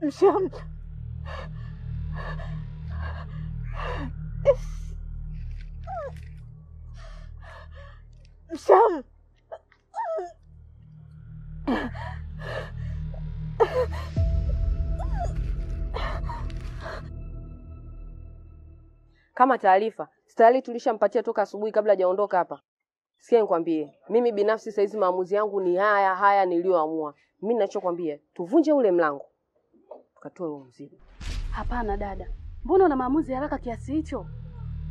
Msham. Msham. Kama taarifa, tayari tulishampatia toka asubuhi kabla hajaondoka hapa. Sikia nikwambie, mimi binafsi saizi maamuzi yangu ni haya nilioamua. Mimi ninachokwambia, tuvunje ule mlango. Tukatoe huo mzigo. Hapana dada. Mbona una maamuzi haraka kiasi hicho?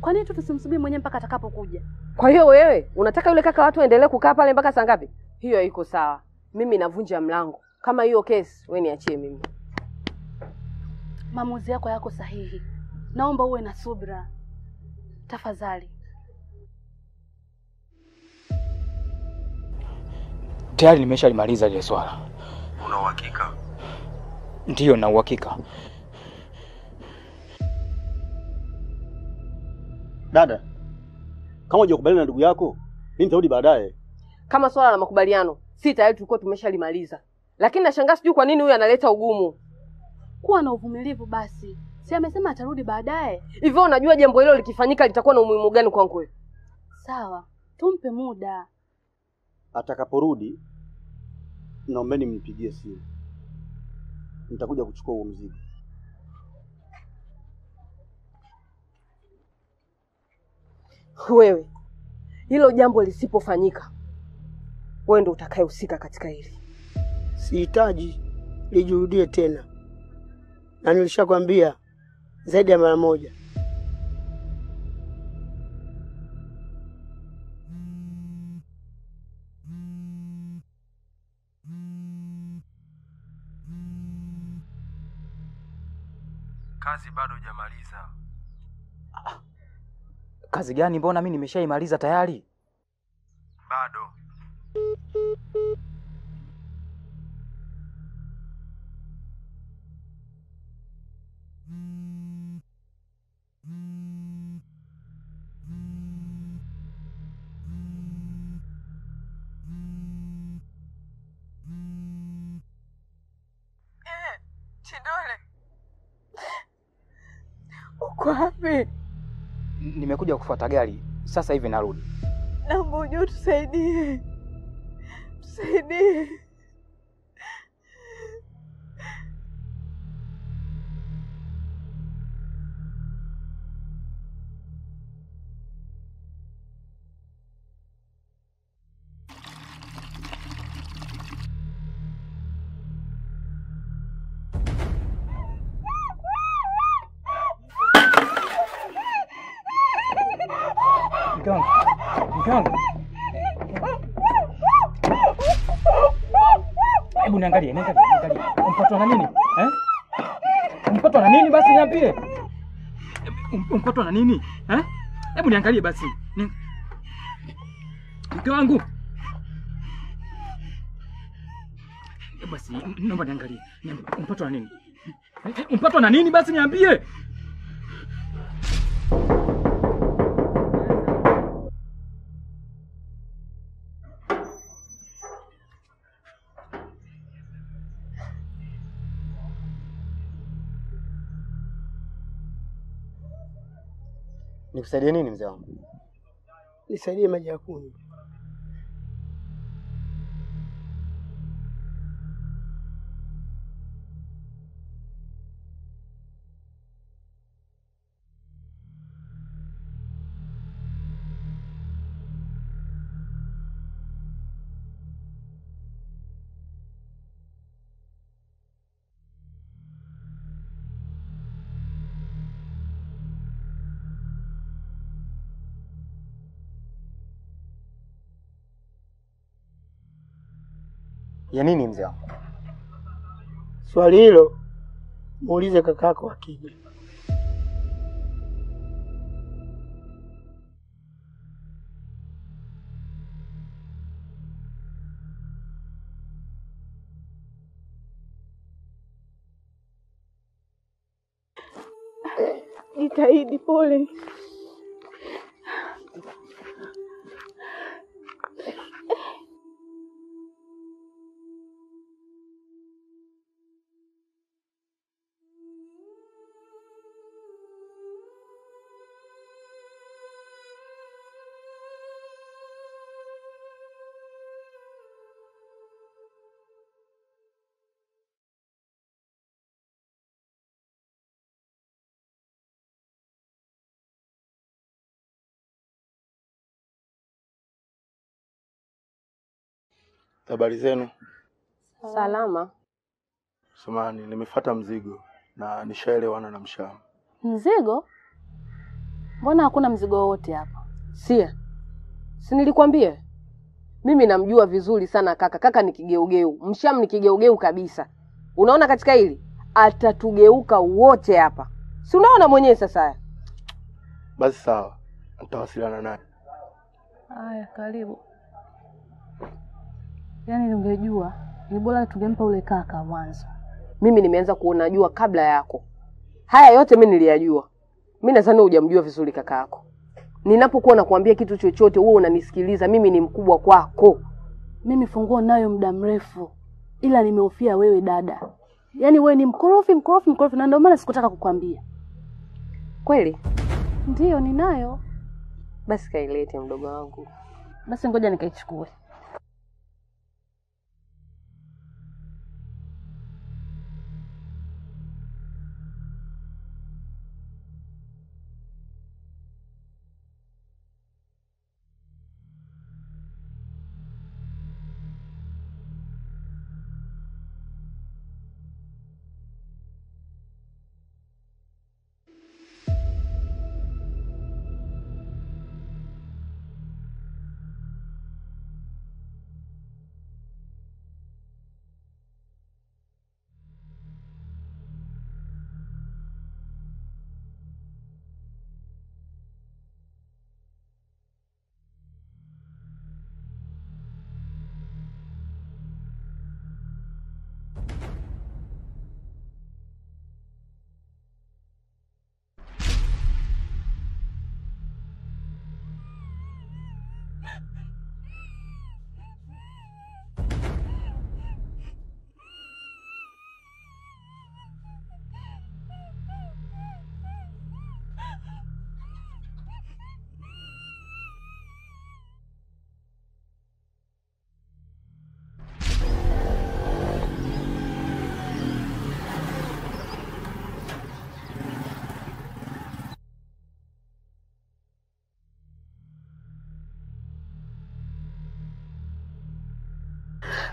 Kwa nini tusimsubiri mwenyewe mpaka atakapokuja? Kwa hiyo wewe, unataka yule kaka watu endelee kukaa pale mpaka saa ngapi? Hiyo haiko sawa. Mimi navunja mlango. Kama hiyo kesi, wewe niachie mimi. Maamuzi yako sahihi. Naomba uwe na subira. Tafadhali. Tayari nimeshalimaliza ile swala. Una uhakika? Ndiyo, na uhakika. Dada, kama hujakubaliana na ndugu yako, mimi nitarudi baadaye. Kama swala la makubaliano, si tayari tulikuwa tumeshalimaliza. Lakini nashangaa sijui kwa nini huyu analeta ugumu. Kuwa na uvumilivu basi. Si amesema atarudi baadaye? Hivyo unajua jambo hilo likifanyika litakuwa na umuhimu gani kwangu wewe? Sawa, tumpe muda. Atakaporudi, naombeni mnipigie simu. Nitakuja kuchukua huo mzigo. Wewe, hilo jambo lisipofanyika, wewe ndio utakayehusika katika hili. Sihitaji lijirudie tena. Na nilishakwambia zaidi ya mara moja. Kazi bado hujamaliza. Kazi gani? Mbona mimi nimeshaimaliza tayari? Bado. Chidole. Uko wapi? Nimekuja kufuata gari. Sasa hivi narudi. Naomba uje tusaidie. Tusaidie. Mkangu. Hebu niangalie. Umpatwa na nini? Umpatwa na nini basi niambie? Umpatwa na nini? Hebu niangalie basi. Mke wangu. Basi naomba niangalie. Umpatwa na nini? Umpatwa na nini basi niambie? Nikusaidie nini mzee wangu? Nisaidie maji ya kunywa. Ya nini mzee wangu? Swali hilo muulize kakako akija. Jitahidi, pole. Habari zenu? Salama. Samahani, nimefuata mzigo na nishaelewana na Mshama. Mzigo? Mbona hakuna mzigo wote hapa? Sia. Si nilikwambia? Mimi namjua vizuri sana kaka. Kaka ni kigeugeu. Msham ni kigeugeu kabisa. Unaona katika hili? Atatugeuka wote hapa. Si unaona mwenyewe sasa? Basi sawa. Nitawasiliana naye. Haya, karibu. Yaani ungejua, ni bora tungempa ule kaka mwanzo. Mimi nimeanza kuona jua kabla yako. Haya yote mimi niliyajua. Mimi nadhani hujamjua vizuri kaka yako. Ninapokuwa nakuambia kitu chochote wewe unanisikiliza, mimi ni mkubwa kwako. Mimi funguo nayo muda mrefu. Ila nimehofia wewe dada. Yaani wewe ni mkorofi na ndio maana sikutaka kukwambia. Kweli? Ndiyo ninayo. Basi kailete mdogo wangu. Basi ngoja nikaichukue.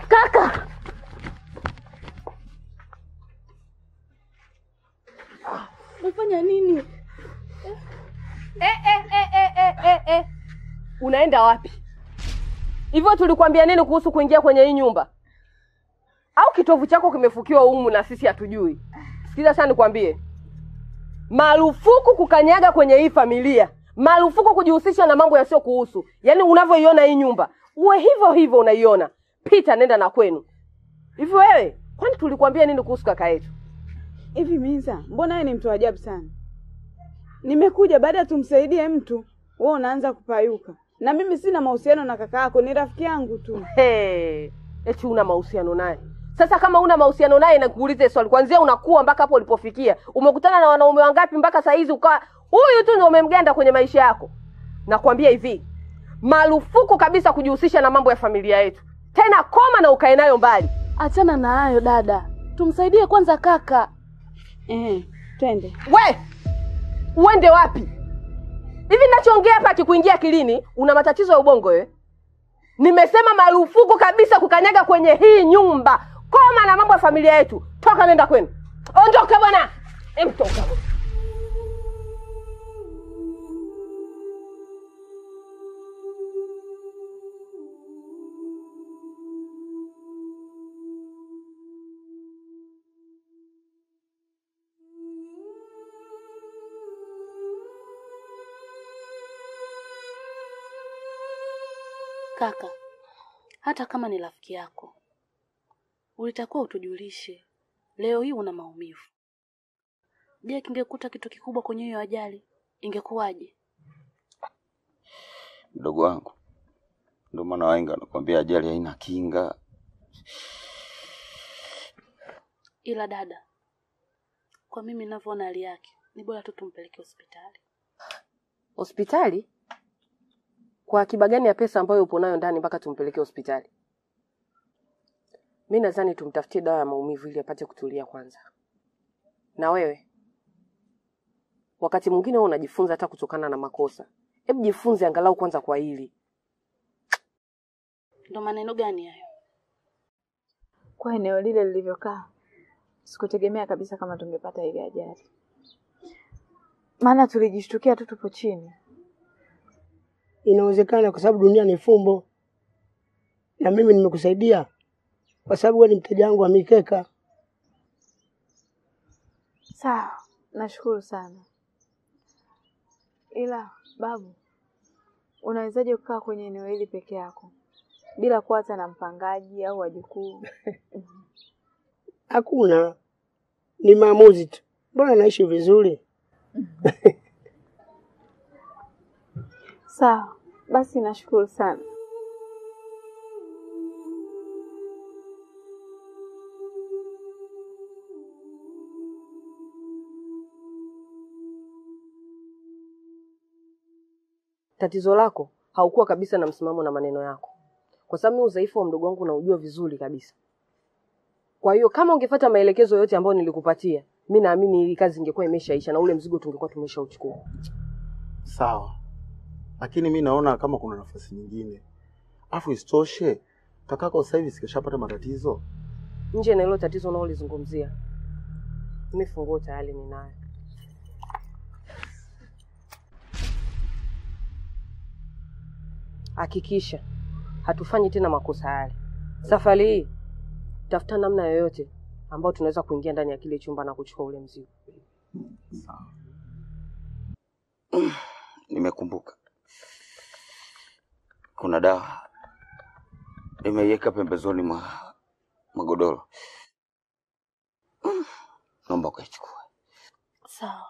Kaka! Unafanya nini? Unaenda wapi? Hivyo tulikwambia nini kuhusu kuingia kwenye hii nyumba? Au kitovu chako kimefukiwa humu na sisi hatujui? Sikiza sana nikwambie. Marufuku kukanyaga kwenye hii familia. Marufuku kujihusisha na mambo yasiyo kuhusu. Yaani unavyoiona hii nyumba, uwe hivyo hivyo unaiona. Pita nenda na kwenu. Hivi wewe, kwani tulikwambia nini kuhusu kaka yetu? Hivi Minza, mbona wewe ni mtu ajabu sana? Nimekuja baada tumsaidie mtu, wewe unaanza kupayuka. Na mimi sina mahusiano na kaka yako, ni rafiki yangu tu. Eti una mahusiano naye. Sasa kama una mahusiano naye nakuulize swali, kuanzia unakuwa mpaka hapo ulipofikia, umekutana na wanaume wangapi mpaka saa hizi ukawa huyu tu ndio umemganda kwenye maisha yako? Nakwambia hivi, marufuku kabisa kujihusisha na mambo ya familia yetu. Tena koma na ukae nayo mbali. Achana na hayo dada. Tumsaidie kwanza kaka. Twende. We! Uende wapi? Hivi ninachoongea hapa kikuingia akilini, una matatizo ya ubongo wewe? Nimesema marufuku kabisa kukanyaga kwenye hii nyumba. Koma na mambo ya familia yetu. Toka nenda kwenu. Ondoka bwana. Toka. Kaka, hata kama ni rafiki yako, ulitakuwa utujulishe. Leo hii una maumivu. Je, kingekuta kitu kikubwa kwenye hiyo ajali, ingekuwaje? Mdogo wangu, ndio maana wahenga wanakuambia ajali haina kinga. Ila dada, kwa mimi ninavyoona hali yake, ni bora tu tumpeleke hospitali. Hospitali? Kwa akiba gani ya pesa ambayo upo nayo ndani mpaka tumpeleke hospitali? Mimi nadhani tumtafutie dawa ya maumivu ili apate kutulia kwanza. Na wewe, wakati mwingine wewe unajifunza hata kutokana na makosa. Hebu jifunze angalau kwanza kwa hili. Ndio maneno gani hayo? Kwa eneo lile lilivyokaa, sikutegemea kabisa kama tungepata ile ajali. Maana tulijishtukia tu tupo chini. Inawezekana kwa sababu dunia ni fumbo. Na mimi nimekusaidia kwa sababu wewe ni mteja wangu wa mikeka. Sawa, nashukuru sana. Ila babu, unawezaje kukaa kwenye eneo hili peke yako bila kuwa hata na mpangaji au wajukuu? Hakuna. Ni maamuzi tu. Mbona naishi vizuri? Sawa, basi nashukuru sana. Tatizo lako haukuwa kabisa na msimamo na maneno yako. Kwa sababu udhaifu wa mdogo wangu naujua vizuri kabisa. Kwa hiyo kama ungefuata maelekezo yote ambayo nilikupatia, mimi naamini hii kazi ingekuwa imeshaisha na ule mzigo tungekuwa tumeshauchukua. Sawa. Lakini mimi naona kama kuna nafasi nyingine. Afu isitoshe, kakako sasa hivi sikishapata matatizo. Nje na hilo tatizo unaolizungumzia, mimi funguo tayari ninayo. Hakikisha hatufanyi tena makosa yale. Safari hii tafuta namna yoyote ambayo tunaweza kuingia ndani ya kile chumba na kuchukua ule mzigo. Sawa. Nimekumbuka. Kuna dawa nimeiweka pembezoni mwa magodoro. Naomba ukaichukue. Sawa.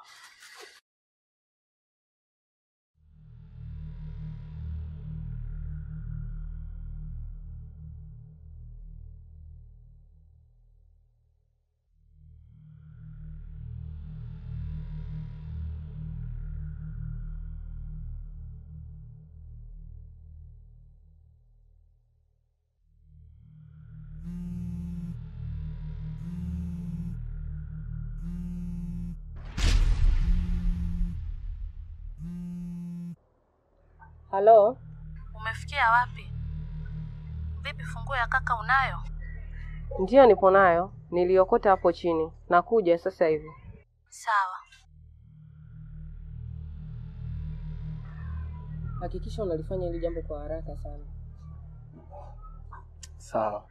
Halo? Umefikia wapi? Vipi funguo ya kaka unayo? Ndio nipo nayo. Niliokota hapo chini. Nakuja sasa hivi. Sawa. Hakikisha unalifanya hili jambo kwa haraka sana. Sawa.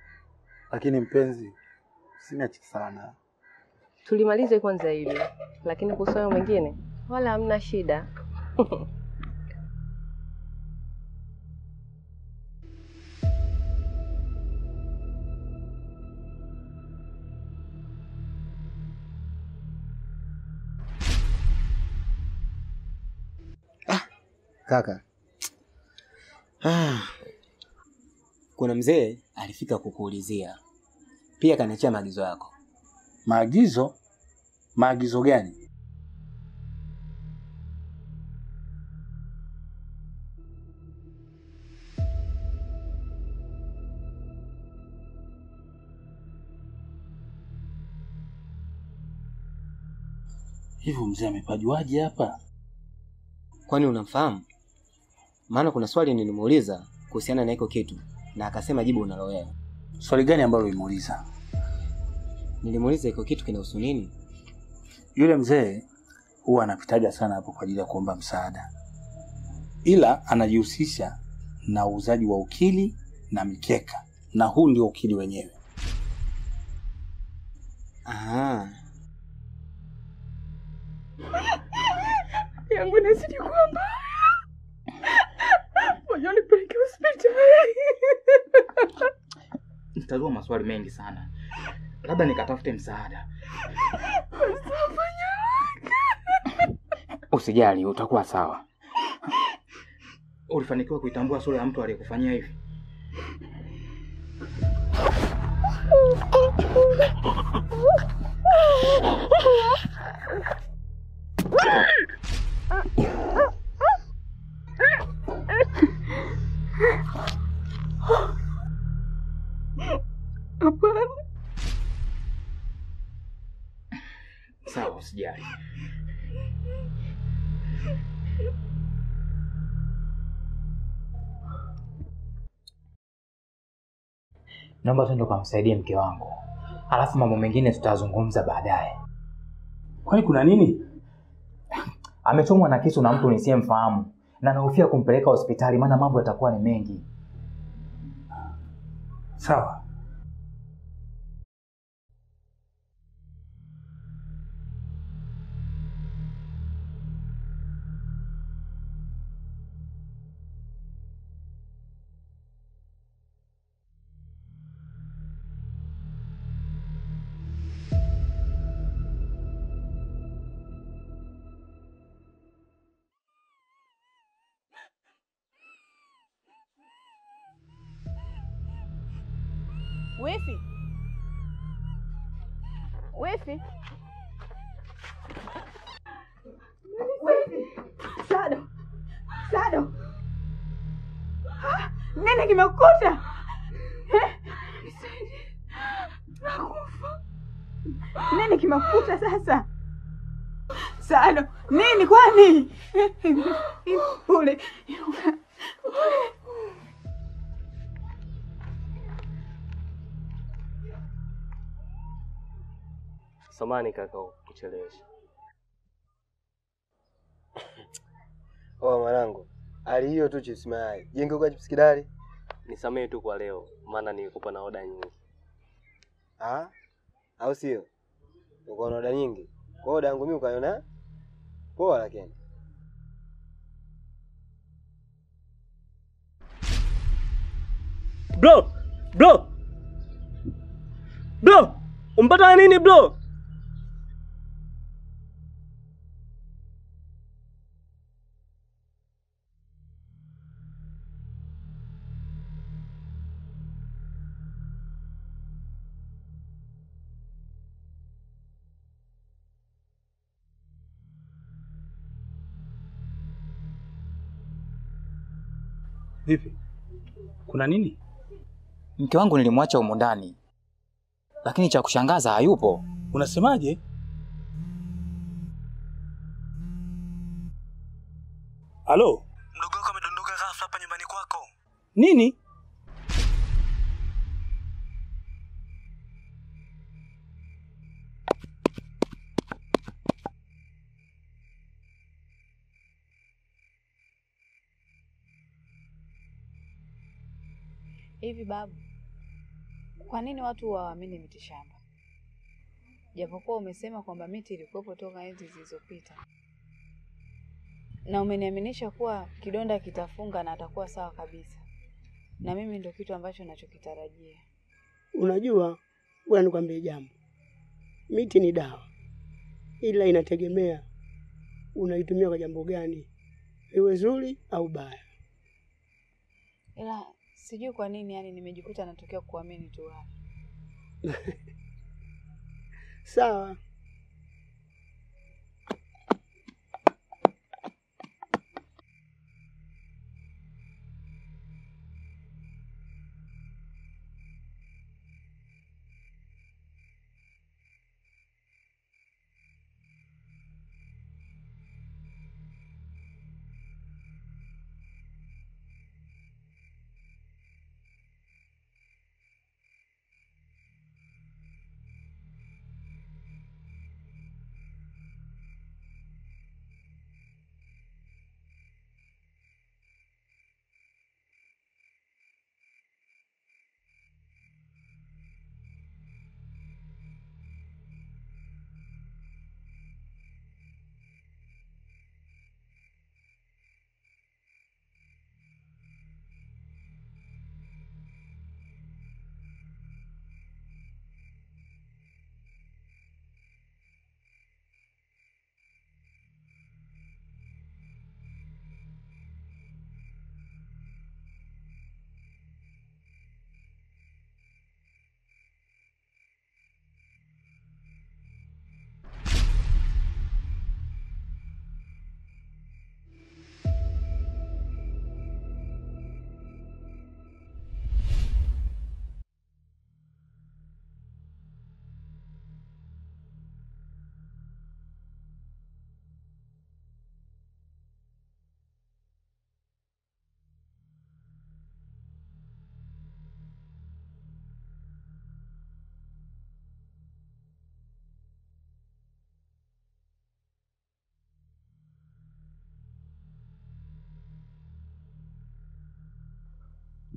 Lakini mpenzi, usiniache sana. Tulimalize kwanza hili. Lakini kuhusu mengine wala hamna shida. Kaka. Kuna mzee alifika kukuulizia. Pia kaniachia maagizo yako. Maagizo? Maagizo gani? Hivyo mzee amepajuaje hapa? Kwani unamfahamu? Maana kuna swali nilimuuliza kuhusiana na hiko kitu na akasema jibu unalo wewe. Swali gani ambalo ulimuuliza? Nilimuuliza hiko kitu kinahusu nini? Yule mzee huwa anapitaga sana hapo kwa ajili ya kuomba msaada. Ila anajihusisha na uuzaji wa ukili na mikeka. Na huu ndio ukili wenyewe. Aha. Yangu nazidi kuwa mbaya. Ngoja nipeleke hospitali. Nitazua maswali mengi sana. Labda nikatafute msaada. Usijali, utakuwa sawa. Ulifanikiwa kuitambua sura ya mtu aliyekufanyia hivi? Hapana. Sawa, usijali. naomba twende kumsaidia mke wangu, alafu mambo mengine tutazungumza baadaye. Kwani kuna nini? Amechomwa na kisu na mtu nisiyemfahamu na nahofia kumpeleka hospitali, maana mambo yatakuwa ni mengi. Sawa. Wifi. Wifi. Wifi. Sado. Sado. Nini kimekukuta? Nisaidie. Nakufa. Nini kimekukuta sasa? Sado, nini kwani? Ule. Samahani kaka kuchelewesha. Oh mwanangu, hali hiyo tu chips mayai. Jenge kwa chips kidali. Nisamehe tu kwa leo, maana nilikupa na oda nyingi. Ah? Au sio? Uko na oda nyingi. Kwa oda yangu mimi ukaiona poa lakini. Bro! Umpata nini bro? Vipi? Kuna nini? Mke wangu nilimwacha humo ndani, lakini cha kushangaza hayupo. Unasemaje? Halo? Mdogo wako amedondoka ghafla hapa nyumbani kwako. Nini? Hivi babu, kwa nini watu hawaamini mitishamba? Japokuwa umesema kwamba miti ilikuwepo toka enzi zilizopita, na umeniaminisha kuwa kidonda kitafunga na atakuwa sawa kabisa, na mimi ndio kitu ambacho ninachokitarajia. Unajua, wewe nikwambie jambo. Miti ni dawa, ila inategemea unaitumia kwa jambo gani, iwe zuri au baya. Ila sijui kwa nini yani nimejikuta natokea kuamini tu hapa. Sawa.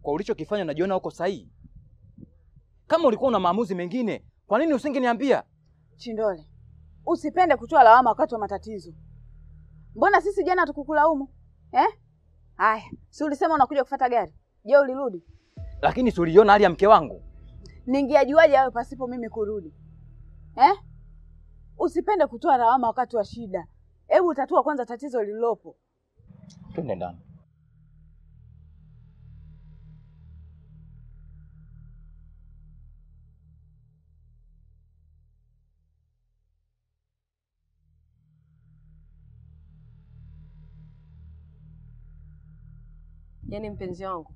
kwa ulichokifanya unajiona uko sahihi? Kama ulikuwa una maamuzi mengine, kwa nini usingeniambia? Chindole, usipende kutoa lawama wakati wa matatizo. Mbona sisi jana tukukulaumu? Haya, si ulisema unakuja kufuata gari? Je, ulirudi? Lakini si uliona hali ya mke wangu? Ningeajuaje hayo pasipo mimi kurudi? Usipende kutoa lawama wakati wa shida. Hebu tatua kwanza tatizo lililopo. Twende ndani. Yaani mpenzi wangu,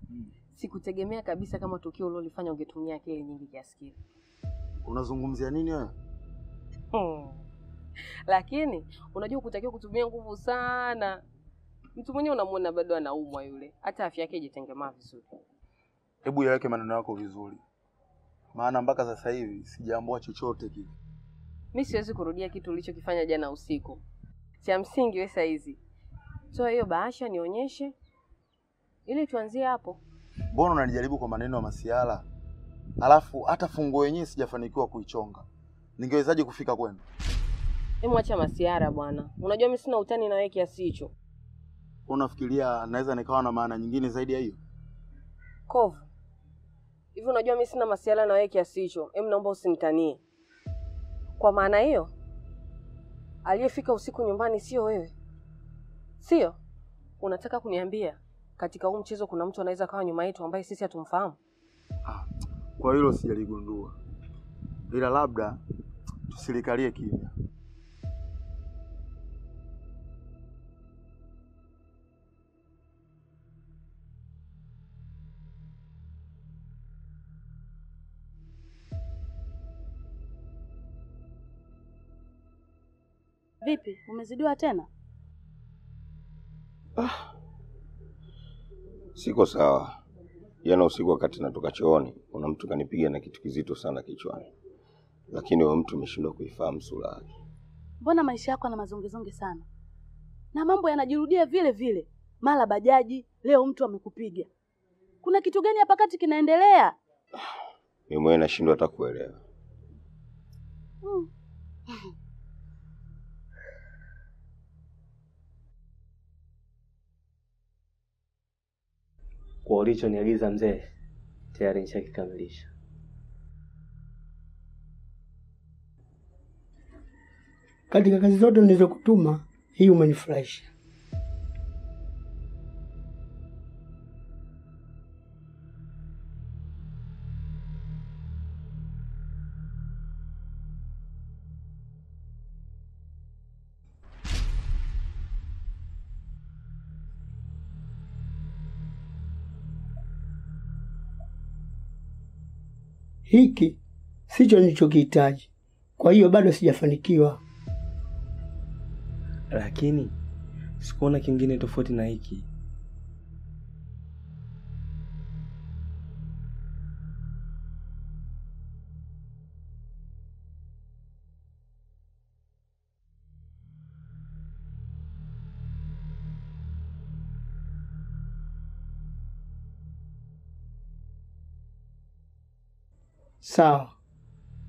sikutegemea kabisa kama tukio ulilofanya ungetumia akili nyingi kiasi kile. Unazungumzia nini wewe? Lakini unajua kutakiwa kutumia nguvu sana. Mtu mwenyewe unamuona bado anaumwa yule. Hata afya yake haijitengemaa vizuri. Hebu yaweke maneno yako vizuri. Maana mpaka sasa hivi sijaambiwa chochote kile. Mimi siwezi kurudia kitu ulichokifanya jana usiku. Cha msingi wewe saizi. Toa hiyo bahasha nionyeshe. Ili tuanzie hapo. Mbona unanijaribu kwa maneno ya masiala? Alafu hata funguo yenyewe sijafanikiwa kuichonga. Ningewezaje kufika kwenu? Hebu acha masiara bwana. Unajua mimi sina utani na wewe kiasi hicho. Unafikiria naweza nikawa na maana nyingine zaidi ya hiyo? Kovu. Hivi unajua mimi sina masiala na wewe kiasi hicho. Hem, naomba usinitanie. Kwa maana hiyo, aliyefika usiku nyumbani sio wewe. Sio? Unataka kuniambia katika huu mchezo kuna mtu anaweza kawa nyuma yetu ambaye sisi hatumfahamu? Kwa hilo sijaligundua. Ila labda tusilikalie kimya. Vipi? Umezidiwa tena? Siko sawa. Jana usiku wakati natoka chooni, kuna mtu kanipiga na kitu kizito sana kichwani. Lakini huyo mtu ameshindwa kuifahamu sura yake. Mbona maisha yako yana mazongezonge sana? Na mambo yanajirudia vile vile. Mara bajaji, leo mtu amekupiga. Kuna kitu gani hapa kati kinaendelea? Mimi mwenyewe nashindwa hata kuelewa. Kwa ulichoniagiza mzee, tayari nishakikamilisha. Katika kazi zote nilizokutuma, hii umenifurahisha. Hiki sicho nilichokihitaji. Kwa hiyo bado sijafanikiwa. Lakini sikuona kingine tofauti na hiki. Sawa.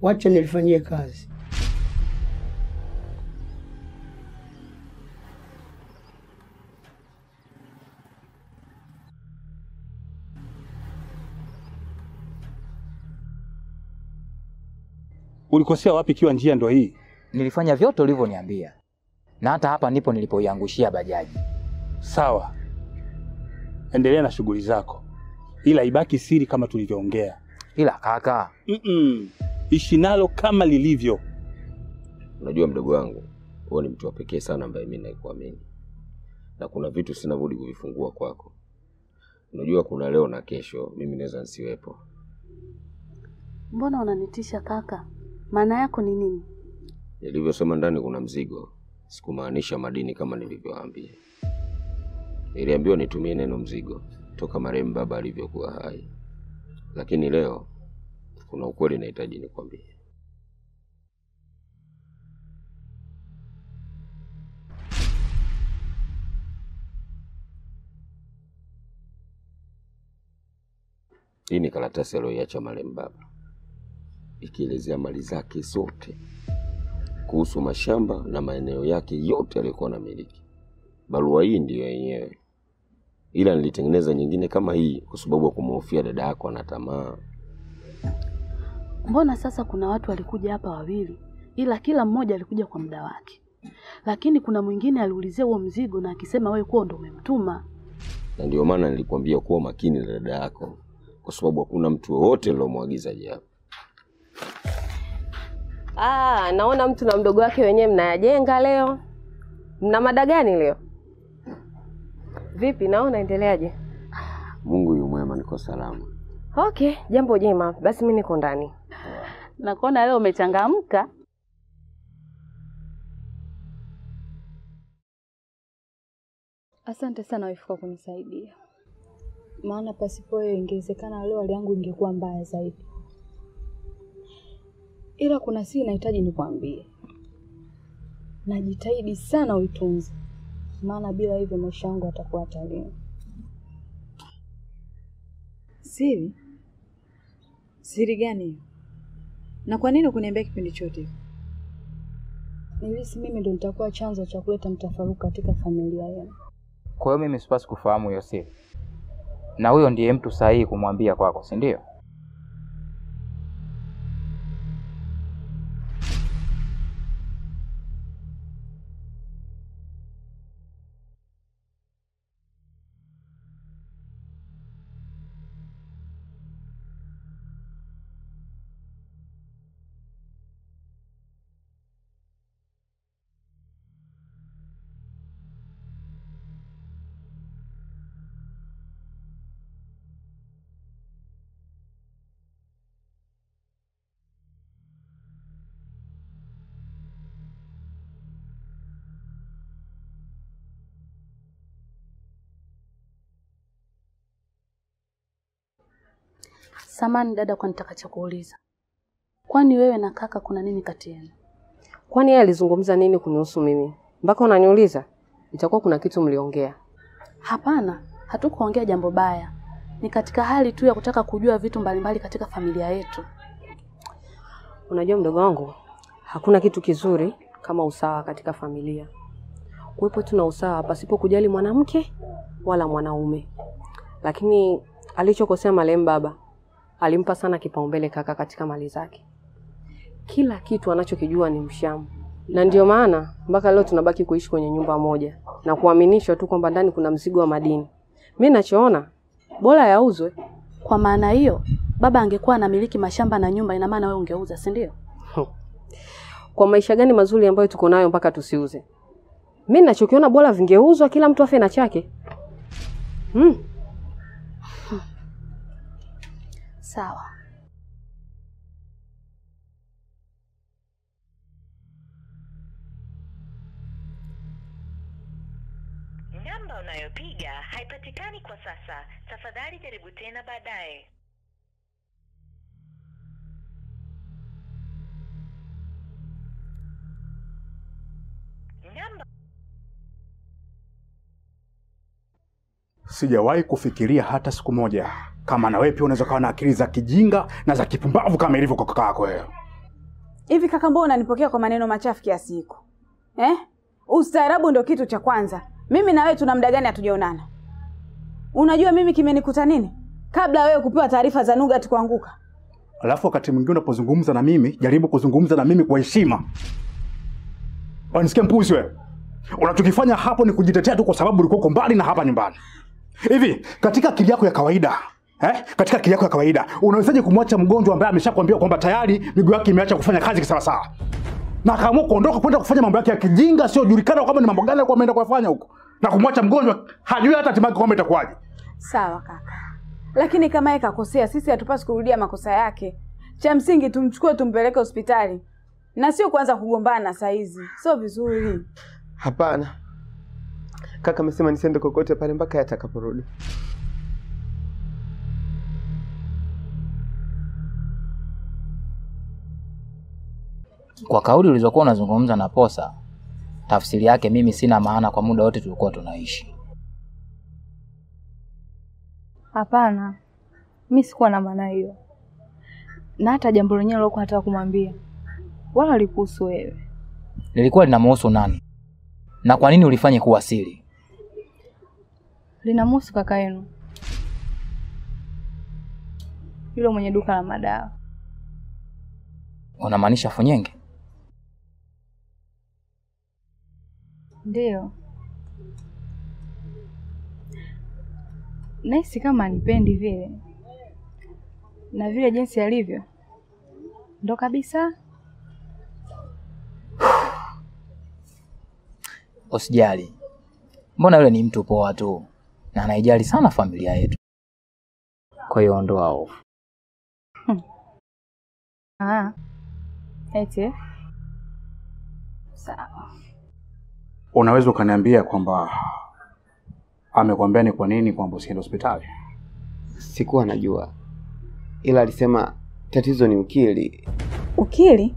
Wacha nilifanyie kazi. Ulikosea wapi kiwa njia ndo hii? Nilifanya vyote ulivyoniambia. Na hata hapa ndipo nilipoiangushia bajaji. Sawa. Endelea na shughuli zako. Ila ibaki siri kama tulivyoongea. Ila kaka, ishi nalo kama lilivyo. Unajua mdogo wangu, wewe ni mtu wa pekee sana ambaye mimi naikuamini. Na kuna vitu sina budi kuvifungua kwako. Unajua kuna leo na kesho, mimi naweza nisiwepo. Mbona unanitisha kaka? Maana yako ni nini? Nilivyosema ndani kuna mzigo. Sikumaanisha madini kama nilivyowaambia. Niliambiwa nitumie neno mzigo toka marehemu baba alivyokuwa hai. Lakini leo kuna ukweli nahitaji nikwambie. Hii ni karatasi aliyoiacha marehemu baba, ikielezea mali zake zote, kuhusu mashamba na maeneo yake yote aliyokuwa anamiliki. Barua hii ndiyo yenyewe, ila nilitengeneza nyingine kama hii kwa sababu ya kumhofia dada yako ana tamaa. Mbona sasa kuna watu walikuja hapa wawili, ila kila mmoja alikuja kwa muda wake, lakini kuna mwingine aliulizia huo mzigo na akisema wewe kwa ndo umemtuma. Na ndio maana nilikwambia kuwa makini na dada yako, kwa sababu hakuna mtu wote aliyomwagiza je. Naona mtu na mdogo wake wenyewe mnayajenga leo. Mna mada gani leo? Vipi, naona endeleaje? Mungu yu mwema, niko salama. Okay, jambo jema. Basi mimi niko ndani. Nakuona leo umechangamka. Asante sana wifi kwa kunisaidia. Maana pasipo wewe ingewezekana leo hali yangu ingekuwa mbaya zaidi. Ila kuna siri nahitaji nikwambie. Najitahidi sana uitunze. Maana bila hivyo maisha yangu yatakuwa hatarini. Siri? Siri gani? Na kwa nini kuniambia kipindi chote? Nilisi mimi ndo nitakuwa chanzo cha kuleta mtafaruku katika familia yenu. Kwa hiyo mimi sipaswi kufahamu hiyo siri. Na huyo ndiye mtu sahihi kumwambia kwako, si ndio? Samani dada, kwa nitakacho kuuliza. Kwani wewe na kaka kuna nini kati yenu? Kwani yeye alizungumza nini kunihusu mimi? Mpaka unaniuliza? Itakuwa kuna kitu mliongea. Hapana, hatukuongea jambo baya. Ni katika hali tu ya kutaka kujua vitu mbalimbali katika familia yetu. Unajua mdogo wangu, hakuna kitu kizuri kama usawa katika familia. Kuwepo tu na usawa pasipo kujali mwanamke wala mwanaume. Lakini alichokosea marehemu baba, alimpa sana kipaumbele kaka katika mali zake. Kila kitu anachokijua ni mshamu. Na ndio maana mpaka leo tunabaki kuishi kwenye nyumba moja na kuaminishwa tu kwamba ndani kuna mzigo wa madini. Mimi nachoona bora yauzwe. Kwa maana hiyo baba angekuwa anamiliki mashamba na nyumba, ina maana wewe ungeuza, si ndio? Kwa maisha gani mazuri ambayo tuko nayo mpaka tusiuze? Mimi ninachokiona bora vingeuzwa, kila mtu afe na chake. Sawa. Namba unayopiga haipatikani kwa sasa. Tafadhali jaribu tena baadaye. Namba Sijawahi kufikiria hata siku moja kama na wewe pia unaweza kuwa na akili za kijinga na za kipumbavu kama ilivyo kwa kaka yako wewe. Hivi kaka, mbona unanipokea kwa maneno machafu kiasi hiko? Ustaarabu ndio kitu cha kwanza. Mimi na wewe tuna muda gani hatujaonana? Unajua mimi kimenikuta nini? Kabla wewe kupewa taarifa za Nugget kuanguka. Alafu wakati mwingine unapozungumza na mimi, jaribu kuzungumza na mimi kwa heshima. Unasikia mpuzi wewe? Unachokifanya hapo ni kujitetea tu kwa sababu ulikuwa mbali na hapa nyumbani. Hivi, katika akili yako ya kawaida, katika akili yako ya kawaida, unawezaje kumwacha mgonjwa ambaye ameshakwambia kwamba tayari miguu yake imeacha kufanya kazi kisawa sawa? Na akaamua kuondoka kwenda kufanya mambo yake ya kijinga sio julikana kama ni mambo gani alikuwa ameenda kufanya huko. Na kumwacha mgonjwa hajui hata hatimaye kwamba itakuwaje. Sawa kaka. Lakini kama yeye kakosea, sisi hatupaswi kurudia makosa yake. Cha msingi tumchukue tumpeleke hospitali. Na sio kuanza kugombana saa hizi. Sio vizuri. Hapana. Kaka amesema nisiende kokote pale mpaka atakaporudi. Kwa kauli ulizokuwa unazungumza na Posa, tafsiri yake mimi sina maana kwa muda wote tulikuwa tunaishi. Hapana. Mimi sikuwa na maana hiyo. Na hata jambo lenyewe lilokuwa nataka kumwambia wala likuhusu wewe. Lilikuwa linamhusu nani? Na kwa nini ulifanya kuwa siri? Linamhusu kaka yenu. Yule mwenye duka la madawa. Unamaanisha Funyenge? Ndio. Nahisi kama anipendi vile. Na vile jinsi alivyo. Ndo kabisa. Usijali. Mbona yule ni mtu poa tu na anaijali sana familia yetu. Kwa hiyo ondoa hofu. Eti. Sawa. Unaweza ukaniambia kwamba amekwambia ni kwa nini kwamba usiende hospitali? Sikuwa najua. Ila alisema tatizo ni ukili. Ukili?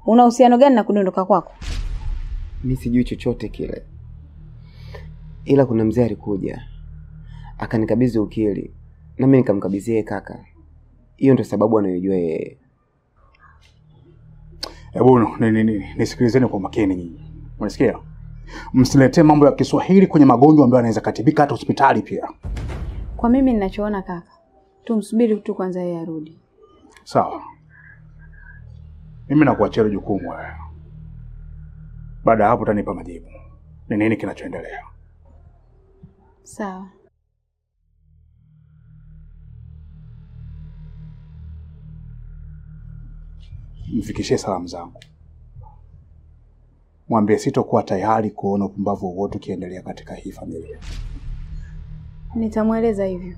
Una uhusiano gani na kudondoka kwako? Mimi sijui chochote kile. Ila kuna mzee alikuja akanikabidhi ukili na mimi nikamkabidhia kaka. Hiyo ndio sababu anayojua yeye. Hebu nisikilizeni kwa makini nyinyi. Unasikia? Msiletee mambo ya Kiswahili kwenye magonjwa ambayo yanaweza katibika hata hospitali pia. Kwa mimi ninachoona kaka, tumsubiri tu kwanza yeye arudi. Sawa. Mimi nakuachia jukumu wewe. Baada ya hapo utanipa majibu. Ni nini kinachoendelea? Sawa. Mfikishie salamu zangu. Mwambie sitokuwa tayari kuona upumbavu wowote ukiendelea katika hii familia. Nitamweleza hivyo.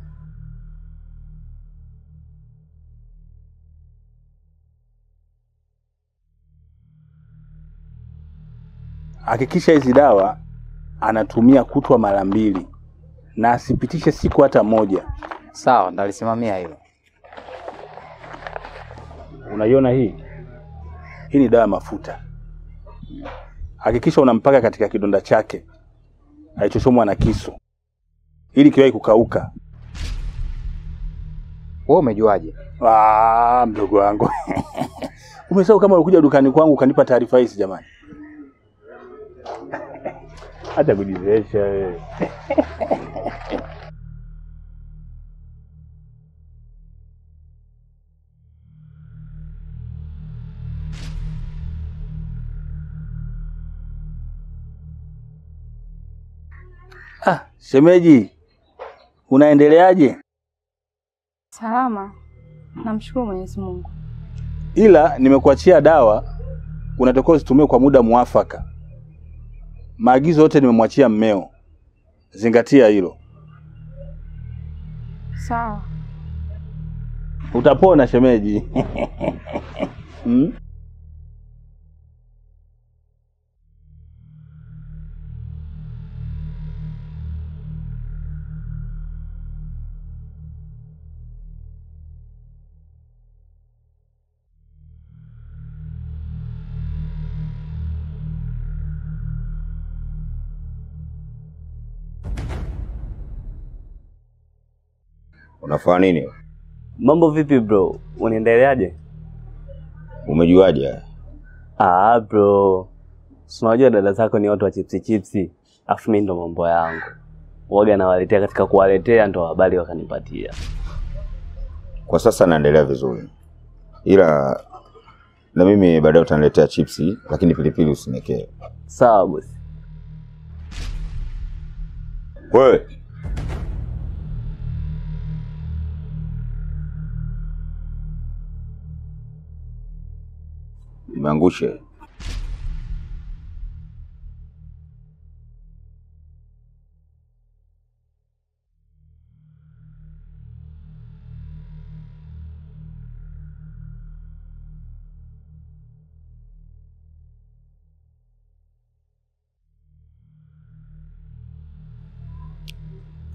Hakikisha hizi dawa anatumia kutwa mara 2 na asipitishe siku hata moja. Sawa, ndalisimamia hilo. Unaiona hii? Hii ni dawa ya mafuta. Hakikisha unampaka katika kidonda chake alichochomwa na kisu ili kiwahi kukauka. Wewe umejuaje? Mdogo wangu. Umesahau kama ulikuja dukani kwangu ukanipa taarifa hizi jamani? Acha kujizesha wewe. Shemeji, unaendeleaje? Salama. Namshukuru Mwenyezi Mungu. Ila nimekuachia dawa, unatakiwa uzitumie kwa muda muafaka. Maagizo yote nimemwachia mmeo. Zingatia hilo. Sawa. Utapona shemeji. Unafanya nini? Mambo vipi bro? Unaendeleaje? Umejuaje? Bro. Unajua dada zako ni watu wa chipsi. Afu mimi ndo mambo yangu. Waga nawaletea katika kuwaletea ndo habari wakanipatia. Kwa sasa naendelea vizuri. Ila na mimi baadaye utaniletea chipsi lakini pilipili usinekee. Sawa bosi. Wewe Mangushe.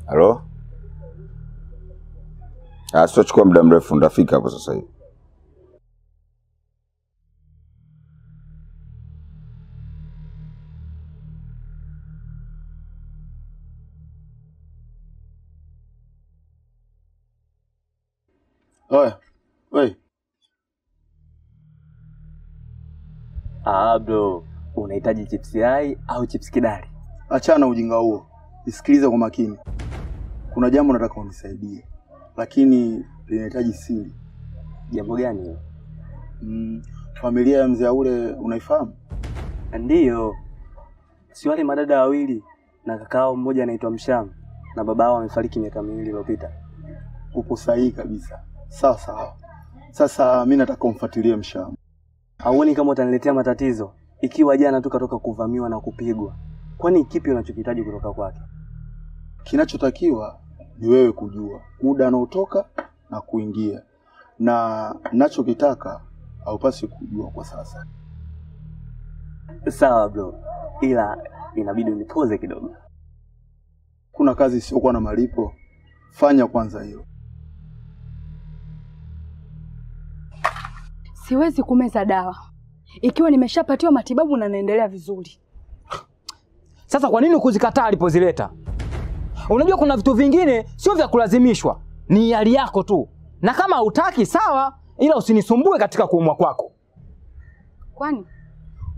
Halo? Sitachukua muda mrefu, ndafika hapo sasa hivi. Oya, wewe. Bro, unahitaji chips yai au chips kidali? Achana ujinga huo. Nisikilize kwa makini. Kuna jambo nataka unisaidie. Lakini linahitaji siri. Jambo gani hilo? Familia ya mzee ule unaifahamu? Ndiyo. Si wale madada wawili na kakao mmoja anaitwa Msham na babao amefariki miaka miwili iliyopita. Upo sahihi kabisa. Sawa sawa. Sasa mimi nataka umfuatilie Msham. Hauoni kama utaniletea matatizo ikiwa jana tu katoka kuvamiwa na kupigwa? Kwani kipi unachokihitaji kutoka kwake? Kinachotakiwa ni wewe kujua muda anaotoka na kuingia. Na ninachokitaka haupasi kujua kwa sasa. Sawa bro. Ila inabidi unipoze kidogo. Kuna kazi isiyokuwa na malipo. Fanya kwanza hiyo. Siwezi kumeza dawa ikiwa nimeshapatiwa matibabu na naendelea vizuri. Sasa kwa nini kuzikataa alipozileta? Unajua kuna vitu vingine sio vya kulazimishwa, ni hali yako tu. Na kama hutaki sawa, ila usinisumbue katika kuumwa kwako. Kwani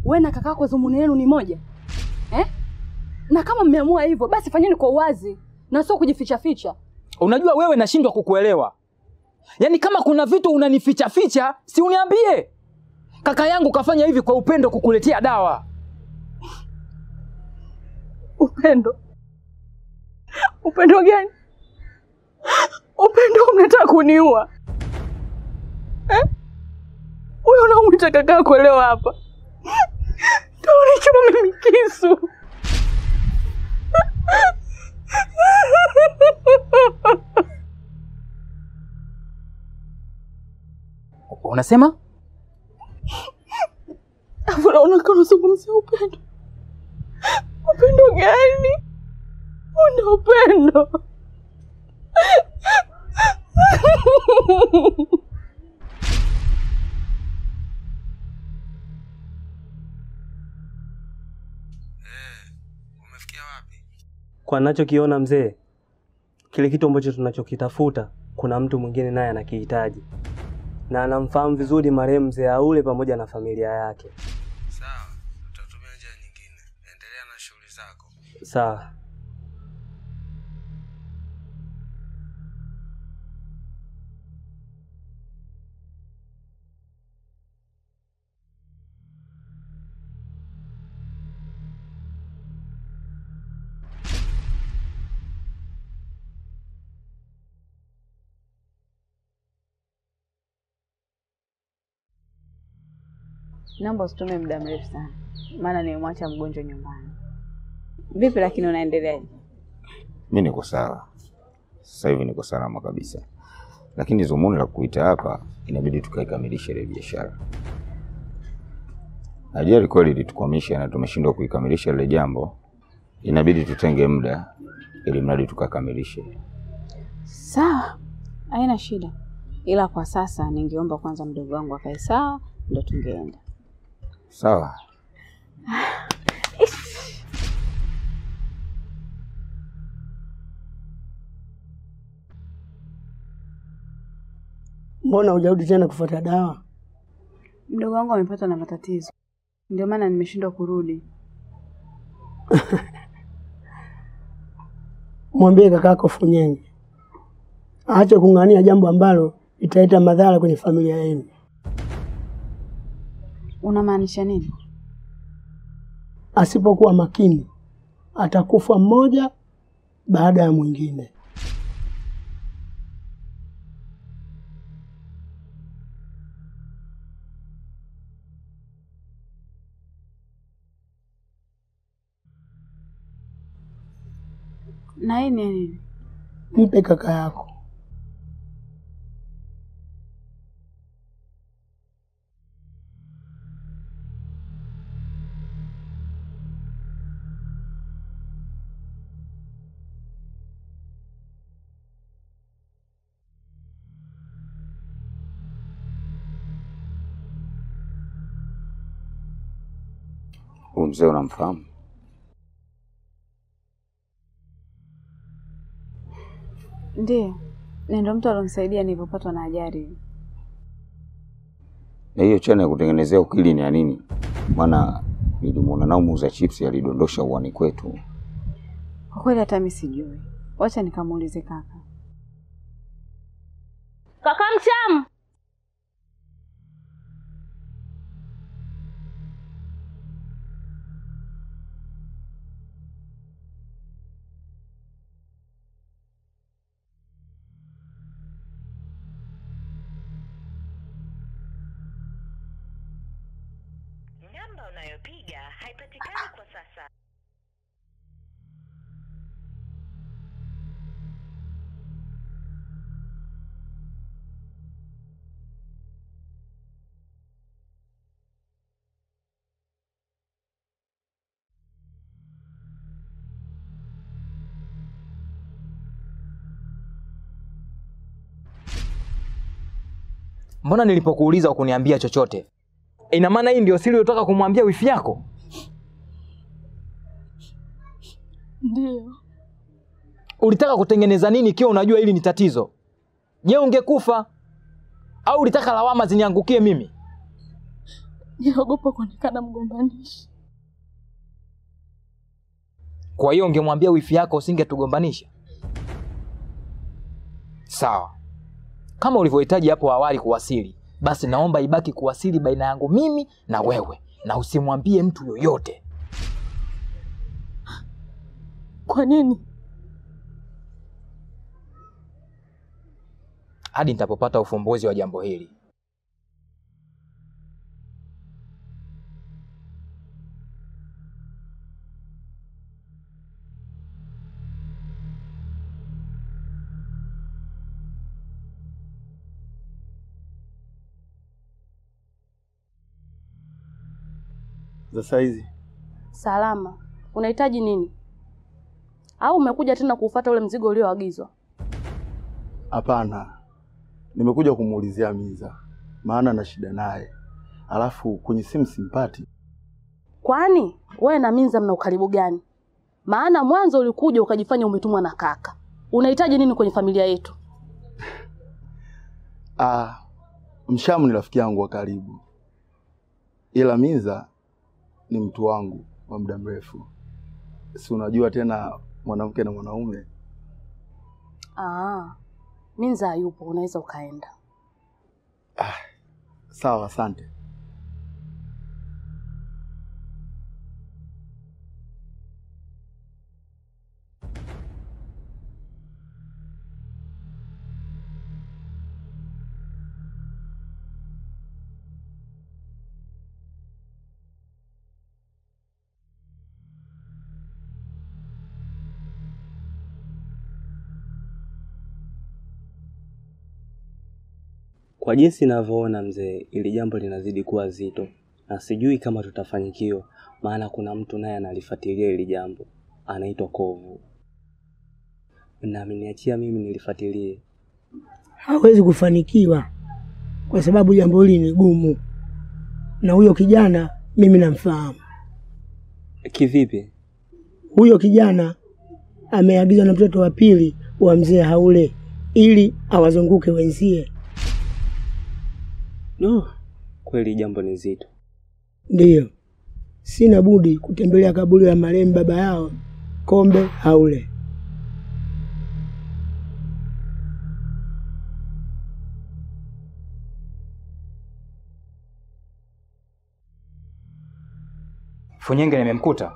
wewe na kakako dhumuni yenu ni moja? Na kama mmeamua hivyo basi fanyeni kwa uwazi na sio kujificha ficha. Unajua wewe nashindwa kukuelewa. Yaani kama kuna vitu unanificha ficha, si uniambie. Kaka yangu kafanya hivi kwa upendo kukuletea dawa. Upendo? Upendo gani? Upendo unataka kuniua? Wewe unamuita kaka kuelewa hapa? Tulichoma mimi kisu. Unasema? Afuna unakaa unazungumzia upendo. Upendo gani? Una upendo? Kwa ninachokiona mzee, kile kitu ambacho tunachokitafuta kuna mtu mwingine naye anakihitaji. Na anamfahamu vizuri marehemu mzee Aule pamoja na familia yake. Sawa, tutatumia njia nyingine. Endelea na shughuli zako. Sawa. Naomba usitumie muda mrefu sana. Maana nimemwacha mgonjwa nyumbani. Vipi lakini unaendeleaje? Mimi niko sawa. Sasa hivi niko salama kabisa. Lakini dhumuni la kuita hapa inabidi tukaikamilishe ile biashara. Ajali kweli ilitukwamisha na tumeshindwa kuikamilisha ile jambo. Inabidi tutenge muda ili mradi tukakamilishe. Sawa. Haina shida. Ila kwa sasa ningeomba kwanza mdogo wangu akae sawa ndio tungeenda. Sawa. Mbona hujarudi tena kufuata dawa? Mdogo wangu amepata na matatizo. Ndio maana nimeshindwa kurudi. Mwambie kakako Funyenge aache kung'ania jambo ambalo italeta madhara kwenye familia yenu. Unamaanisha nini? Asipokuwa makini atakufa mmoja baada ya mwingine. Na hii ni nini? Mpe kaka yako. Huyu mzee unamfahamu? Ndiyo. Ndio mtu alonisaidia nilipopatwa na ajali. Na hiyo chana ya kutengenezea ukili ni ya nini? Maana nilimuona nao muuza chips alidondosha uani kwetu. Kwa kweli hata mimi sijui. Wacha nikamuulize kaka. Kaka Mchamu. Namba unayopiga haipatikani kwa sasa. Mbona nilipokuuliza ukuniambia chochote? Ina maana hii ndio siri unataka kumwambia wifi yako? Ndio. Ulitaka kutengeneza nini ikiwa unajua hili ni tatizo? Je, ungekufa? Au ulitaka lawama ziniangukie mimi? Niogopa kuonekana mgombanishi. Kwa hiyo ungemwambia wifi yako usingetugombanisha? Sawa. Kama ulivyohitaji hapo awali kuwasili, basi naomba ibaki kuwasili baina yangu mimi na wewe, na usimwambie mtu yoyote. Kwa nini? Hadi nitapopata ufumbuzi wa jambo hili. Za saizi. Salama. Unahitaji nini? Au umekuja tena kuufuata ule mzigo ulioagizwa? Hapana. Nimekuja kumuulizia Miza. Maana na shida naye. Alafu kwenye simu simpati. Kwani wewe na Minza mna ukaribu gani? Maana mwanzo ulikuja ukajifanya umetumwa na kaka. Unahitaji nini kwenye familia yetu? Mshamu ni rafiki yangu wa karibu. Ila Miza ni mtu wangu wa muda mrefu. Si unajua tena mwanamke na mwanaume. Minza hayupo, unaweza ukaenda. Sawa, asante. Kwa jinsi ninavyoona mzee, ili jambo linazidi kuwa zito na sijui kama tutafanikiwa, maana kuna mtu naye analifuatilia ili jambo, anaitwa Kovu. Na ameniachia mimi nilifuatilie. Hawezi kufanikiwa kwa sababu jambo hili ni gumu, na huyo kijana mimi namfahamu. Kivipi? Huyo kijana ameagizwa na mtoto wa pili wa mzee Haule ili awazunguke wenzie. Kweli jambo ni zito. Ndiyo. Sina budi kutembelea kaburi la marehemu baba yao Kombe Haule. Funyenge nimemkuta.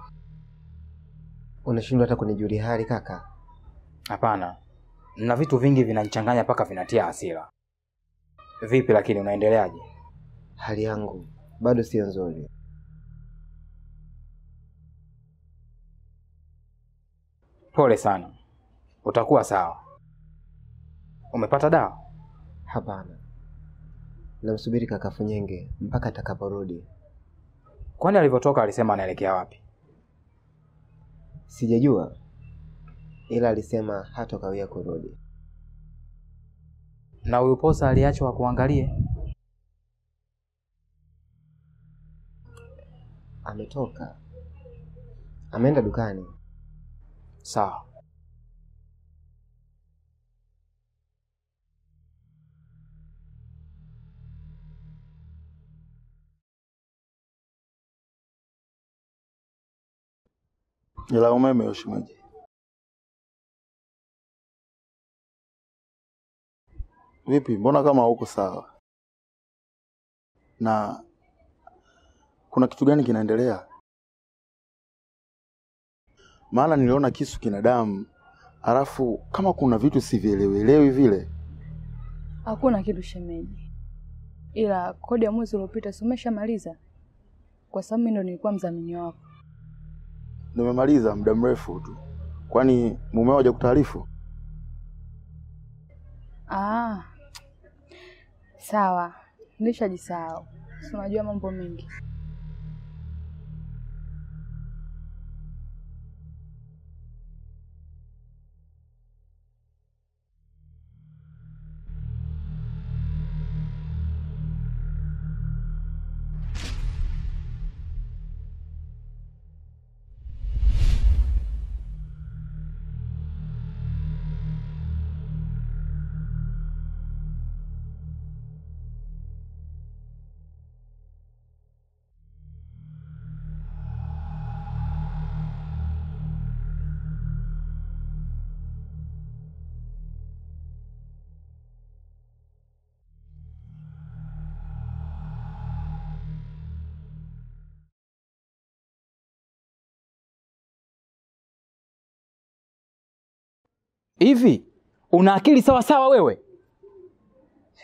Unashindwa hata kunijulia hali kaka? Hapana. Na vitu vingi vinanichanganya paka vinatia hasira. Vipi lakini unaendeleaje? Hali yangu bado sio nzuri. Pole sana. Utakuwa sawa. Umepata dawa? Hapana. Namsubiri kaka Funyenge mpaka atakaporudi. Kwani alivyotoka alisema anaelekea wapi? Sijajua. Ila alisema hatokawia kurudi. Na huyu posa aliachwa kuangalie? Ametoka. Ameenda dukani. Sawa. Ila umeme ushimaji. Vipi, mbona kama huko sawa? Na kuna kitu gani kinaendelea? Maana niliona kisu kina damu, alafu kama kuna vitu sivielewi vile. Hakuna kitu shemeji. Ila kodi ya mwezi uliopita si umeshamaliza? Kwa sababu mimi ndo nilikuwa mdhamini wako. Nimemaliza muda mrefu tu. Kwani mumeo haja kutaarifu? Sawa. Nilishajisahau. Si unajua mambo mengi. Hivi una akili sawa sawa wewe?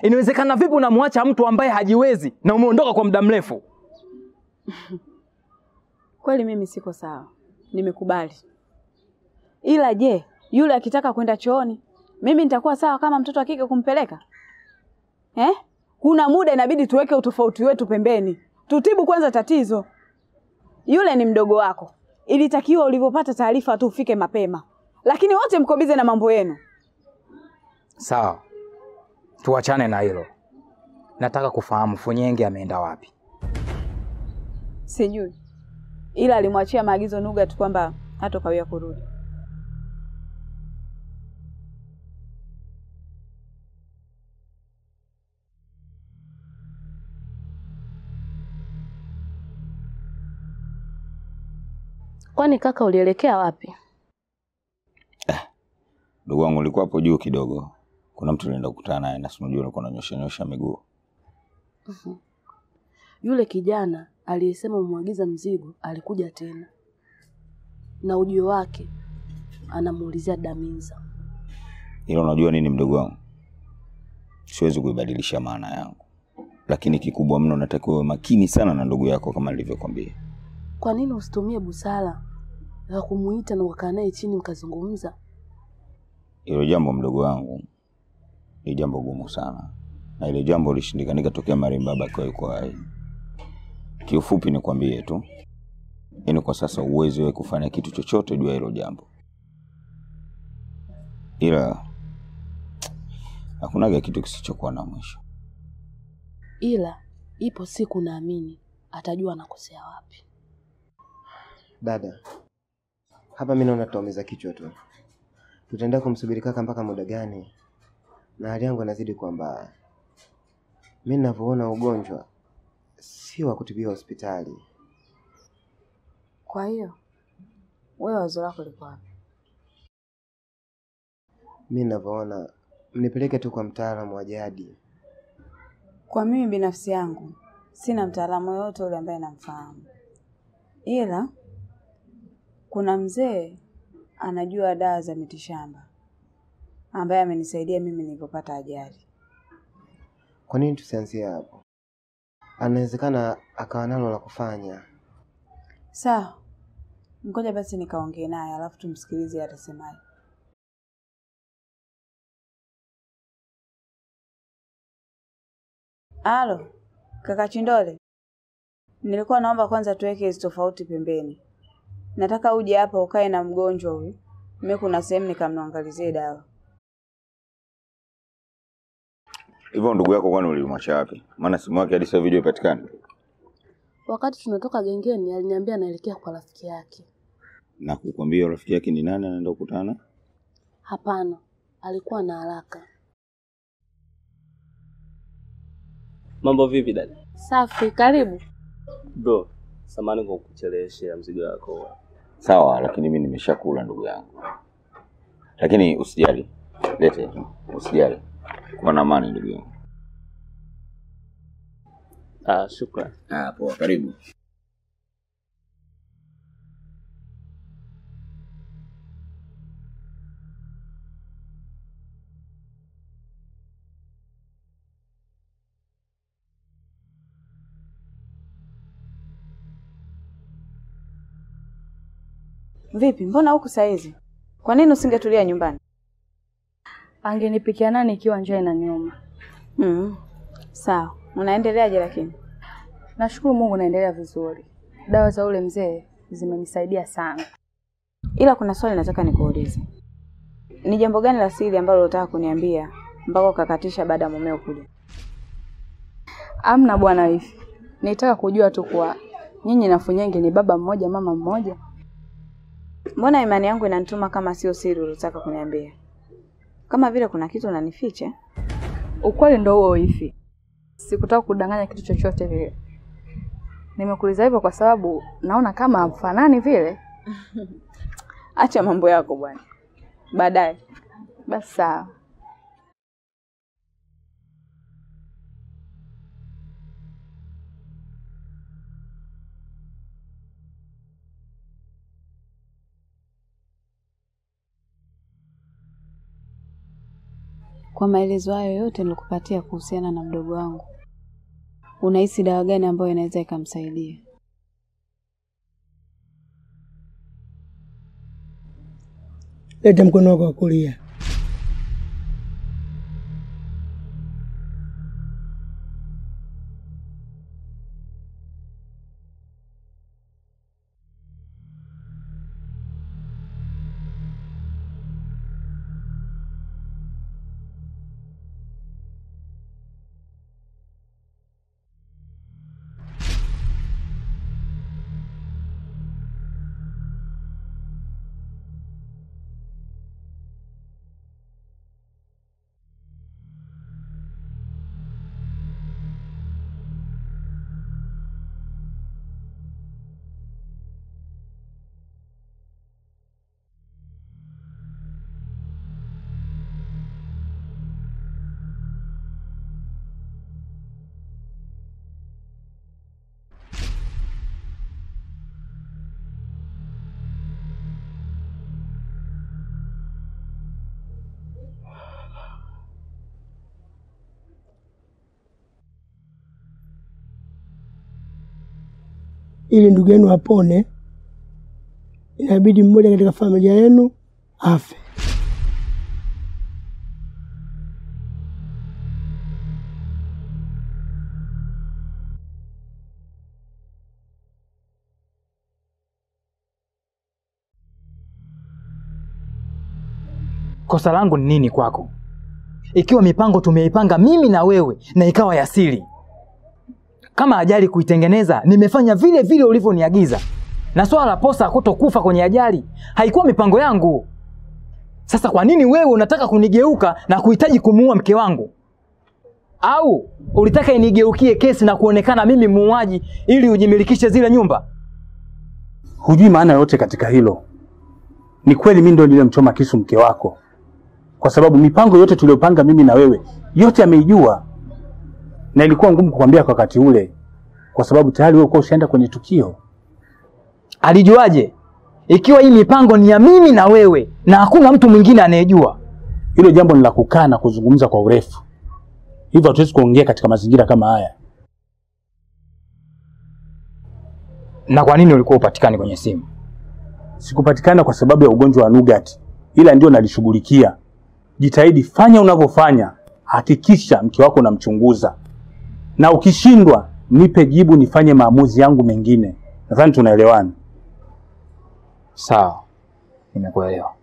Inawezekana vipi unamwacha mtu ambaye hajiwezi na umeondoka kwa muda mrefu? Kweli mimi siko sawa. Nimekubali. Ila je, yule akitaka kwenda chooni, mimi nitakuwa sawa kama mtoto wa kike kumpeleka? Kuna muda inabidi tuweke utofauti wetu pembeni. Tutibu kwanza tatizo. Yule ni mdogo wako. Ilitakiwa ulipopata taarifa tu ufike mapema. Lakini wote mko bize na mambo yenu. Sawa. Tuachane na hilo. Nataka kufahamu Funyenge ameenda wapi? Sijui. Ila alimwachia maagizo Nuga tu kwamba hatokawia kurudi. Kwani kaka ulielekea wapi? Ndugu wangu nilikuwa hapo juu kidogo. Kuna mtu nilienda kukutana naye na unajua alikuwa ananyosha miguu. Yule kijana aliyesema umwagiza mzigo alikuja tena. Na ujio wake anamuulizia Daminza. Ila unajua nini mdogo wangu? Siwezi kuibadilisha maana yangu. Lakini kikubwa mno natakiwa uwe makini sana na ndugu yako kama nilivyokuambia. Kwa nini usitumie busara ya kumuita na kukaa naye chini mkazungumza? Hilo jambo mdogo wangu ni jambo gumu sana. Na ile jambo lishindikanika tokea marehemu baba kwa yuko hai. Kiufupi nikwambie tu. Kwa sasa uwezo wewe kufanya kitu chochote juu ya hilo jambo. Ila hakunaga kitu kisichokuwa na mwisho. Ila ipo siku naamini atajua anakosea wapi. Dada, hapa mimi naona tutaumiza kichwa tu. Tutaenda kumsubiri kaka mpaka muda gani? Na hali yangu inazidi kuwa mbaya. Mimi ninavyoona ugonjwa si wa kutibiwa hospitali. Kwa hiyo wewe wazo lako liko wapi? Mimi ninavyoona mnipeleke tu kwa mtaalamu wa jadi. Kwa mimi binafsi yangu sina mtaalamu yote yule ambaye namfahamu. Ila kuna mzee anajua dawa za mitishamba ambaye amenisaidia mimi nilipopata ajali. Kwa nini tusianzie hapo? Anawezekana akawa nalo la kufanya. Sawa. Ngoja basi nikaongee naye alafu tumsikilize atasemaje. Halo, kaka Chindole. Nilikuwa naomba kwanza tuweke hizo tofauti pembeni. Nataka uje hapa ukae na mgonjwa huyu. Mimi kuna sehemu nikamwangalizie dawa. Hivyo ndugu yako kwani ulimwacha wapi? Maana simu yake hadi sasa video ipatikane. Wakati tunatoka gengeni aliniambia anaelekea kwa rafiki yake. Na kukwambia rafiki yake ni nani anaenda kukutana? Hapana, alikuwa na haraka. Mambo vipi dada? Safi, karibu. Bro, samahani kwa kucheleweshea mzigo wako. Sawa, lakini mimi nimeshakula ndugu yangu. Lakini usijali. Lete tu. Usijali. Kuwa na amani ndugu yangu. Shukrani. Poa, karibu. Vipi, mbona huku saizi? Kwa nini usingetulia nyumbani? Angenipikia nani ikiwa njaa inaniuma? Sawa. Unaendeleaje lakini? Nashukuru Mungu naendelea vizuri. Dawa za ule mzee zimenisaidia sana. Ila kuna swali nataka nikuulize. Ni jambo gani la siri ambalo unataka kuniambia mpaka ukakatisha baada ya mumeo kuja? Amna bwana hivi. Nitaka kujua tu kwa nyinyi na Funyenge ni baba mmoja mama mmoja. Mbona imani yangu inanituma kama sio siri unataka kuniambia? Kama vile kuna kitu unanificha? Ukweli ndio huo hivi. Sikutaka kudanganya kitu chochote vile. Nimekuuliza hivyo kwa sababu naona kama hamfanani vile. Acha mambo yako bwana. Baadaye. Basi sawa. Kwa maelezo hayo yote nilikupatia kuhusiana na mdogo wangu, unahisi dawa gani ambayo inaweza ikamsaidia? Leta mkono wako wa kulia. Ili ndugu yenu apone, inabidi mmoja katika familia yenu afe. Kosa langu ni nini kwako? Ikiwa mipango tumeipanga mimi na wewe na ikawa ya siri. Kama ajali kuitengeneza, nimefanya vile vile ulivyoniagiza. Na swala la posa kutokufa kwenye ajali haikuwa mipango yangu. Sasa kwa nini wewe unataka kunigeuka na kuhitaji kumuua mke wangu? Au ulitaka inigeukie kesi na kuonekana mimi muuaji ili ujimilikishe zile nyumba? Hujui maana yote katika hilo. Ni kweli mimi ndio nilimchoma kisu mke wako. Kwa sababu mipango yote tuliyopanga mimi na wewe, yote ameijua. Na ilikuwa ngumu kukwambia kwa wakati ule. Kwa sababu tayari wewe uko ushaenda kwenye tukio. Alijuaje? Ikiwa hii mipango ni ya mimi na wewe na hakuna mtu mwingine anayejua. Hilo jambo ni la kukaa na kuzungumza kwa urefu. Hivyo hatuwezi kuongea katika mazingira kama haya. Na kwa nini ulikuwa upatikani kwenye simu? Sikupatikana kwa sababu ya ugonjwa wa Nugati. Ila ndio nalishughulikia. Jitahidi, fanya unavyofanya. Hakikisha mke wako unamchunguza. Na ukishindwa, nipe jibu nifanye maamuzi yangu mengine. Nadhani tunaelewana. Sawa. Nimekuelewa.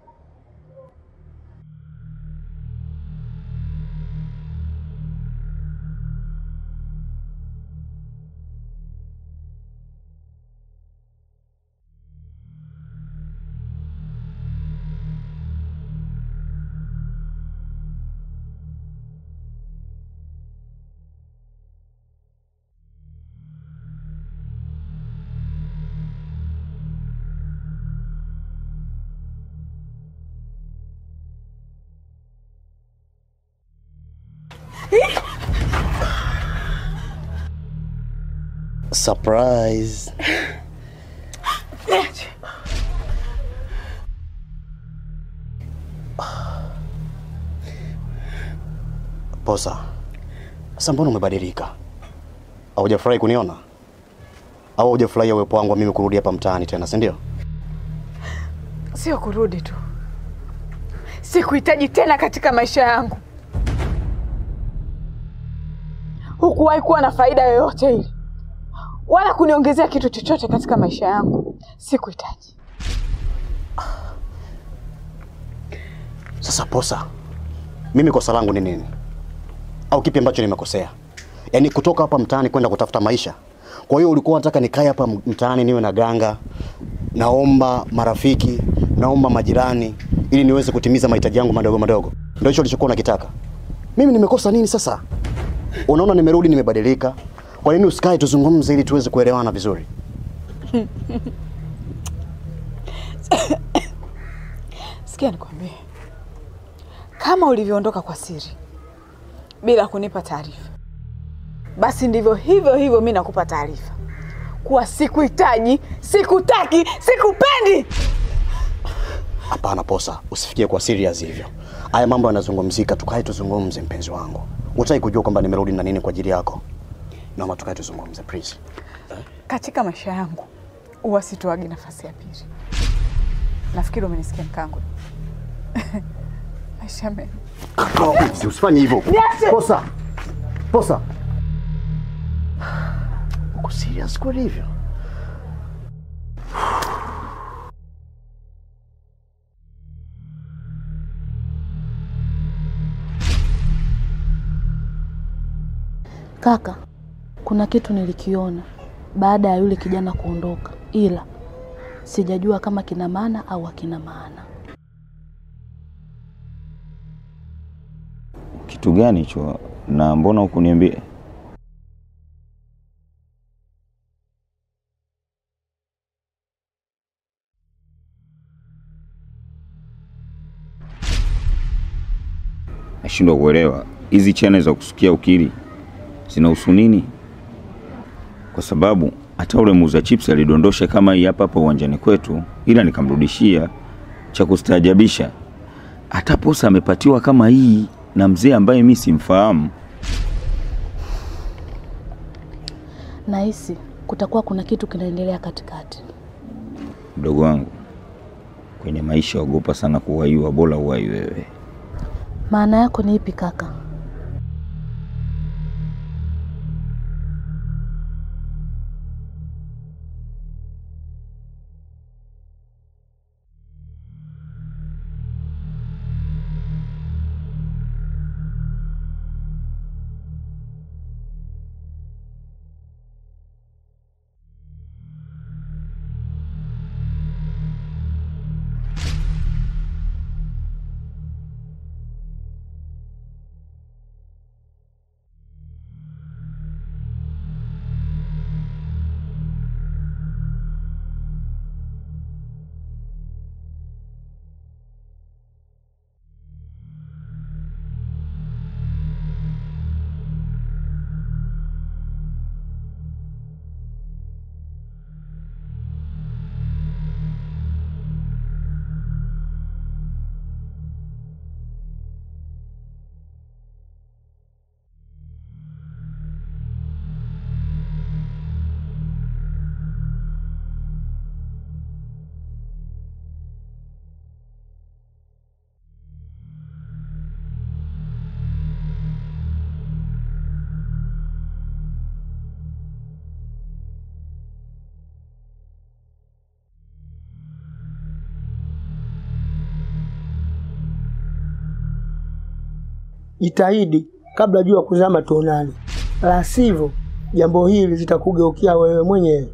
Surprise. Posa, sasa mbona umebadilika? Haujafurahi kuniona? Au hujafurahia uwepo wangu mimi kurudi hapa mtaani tena, si ndio? Sio kurudi tu, sikuhitaji tena katika maisha yangu. Hukuwahi kuwa na faida yoyote ile, wala kuniongezea kitu chochote katika maisha yangu. Sikuhitaji. Sasa Posa, mimi kosa langu ni nini? Au kipi ambacho nimekosea? Yaani kutoka hapa mtaani kwenda kutafuta maisha. Kwa hiyo ulikuwa unataka nikae hapa mtaani niwe na ganga, naomba marafiki, naomba majirani ili niweze kutimiza mahitaji yangu madogo madogo. Ndio hicho ulichokuwa unakitaka. Mimi nimekosa nini sasa? Unaona nimerudi nimebadilika. Kwa nini usikae tuzungumze ili tuweze kuelewana vizuri? Sikia nikwambie. Kama ulivyoondoka kwa siri bila kunipa taarifa, basi ndivyo hivyo mimi nakupa taarifa kuwa sikuhitaji, sikutaki, sikupendi. Hapana Posa, usifikie kwa serious hivyo. Haya mambo yanazungumzika, tukae tuzungumze mpenzi wangu. Unataka kujua kwamba nimerudi na nini kwa ajili yako? Naomba tukae tuzungumze please. Katika maisha yangu huwa sitoagi nafasi ya pili. Nafikiri umenisikia mkangu. Maisha mema. Usifanye hivyo. Posa. Posa. Uko serious kwa hivyo? Kaka, kuna kitu nilikiona baada ya yule kijana kuondoka, ila sijajua kama kina maana au hakina maana. Kitu gani hicho? Na mbona hukuniambia? Nashindwa kuelewa. Hizi channel za kusikia ukiri zinahusu nini? Kwa sababu hata ule muuza chips alidondosha kama hii hapa uwanjani kwetu, ila nikamrudishia. Cha kustaajabisha, hata Posa amepatiwa kama hii na mzee ambaye mimi simfahamu. Nahisi kutakuwa kuna kitu kinaendelea katikati. Mdogo wangu, kwenye maisha ogopa sana kuwaiwa, bora uwai wewe. Maana yako ni ipi kaka? Jitahidi kabla jua kuzama tuonane. La sivyo jambo hili litakugeukia wewe mwenyewe.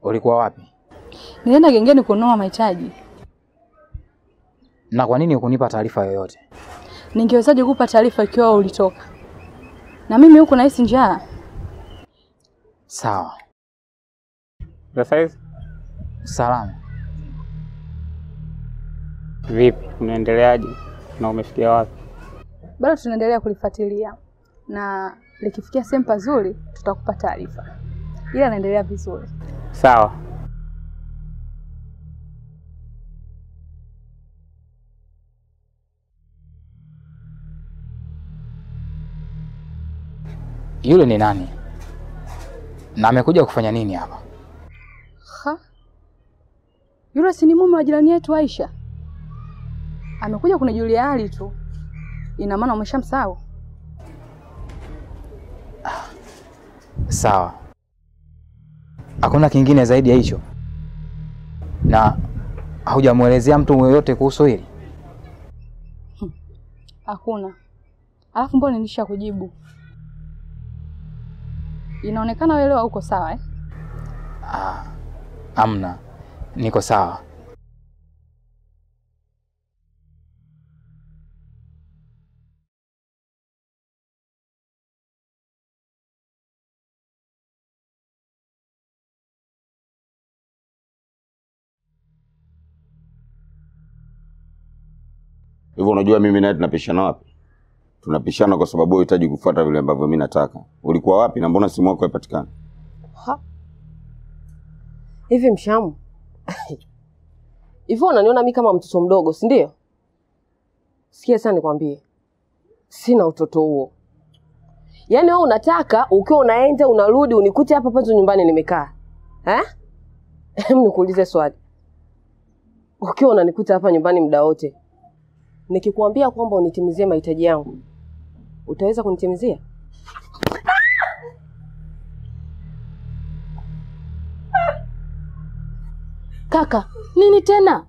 Ulikuwa wapi? Nilienda gengeni kununua mahitaji. Na kwa nini hukunipa taarifa yoyote? Ningewezaje kukupa taarifa ikiwa ulitoka? Na mimi huko nahisi njaa. Sawa. Sasa Salama. vipi? Unaendeleaje? Na umefikia wapi? Bado tunaendelea kulifuatilia. Na likifikia sehemu pazuri tutakupa taarifa. Ila naendelea vizuri. Sawa. Yule ni nani? Na amekuja kufanya nini hapa? Ha? Yule si ni mume wa jirani yetu Aisha. Amekuja kunijulia hali tu. Ina maana umeshamsahau? Sawa. Hakuna kingine zaidi ya hicho? Na haujamuelezea mtu yoyote kuhusu hili? Hakuna. Alafu mbona nilisha kujibu? Inaonekana wewe leo uko sawa eh? Amna. Niko sawa. Hivyo unajua mimi naye tunapishana wapi? Tunapishana kwa sababu unahitaji kufuata vile ambavyo mimi nataka. Ulikuwa wapi na mbona simu yako haipatikani? Hivi Mshamu. Hivyo unaniona mimi kama mtoto mdogo, si ndio? Sikia sana nikwambie. Sina utoto huo. Yaani wewe unataka ukiwa unaenda unarudi unikute hapa pato nyumbani nimekaa. Hem nikuulize swali. Ukiwa unanikuta hapa nyumbani muda wote, nikikwambia kwamba unitimizie mahitaji yangu, utaweza kunitimizia? Kaka, nini tena?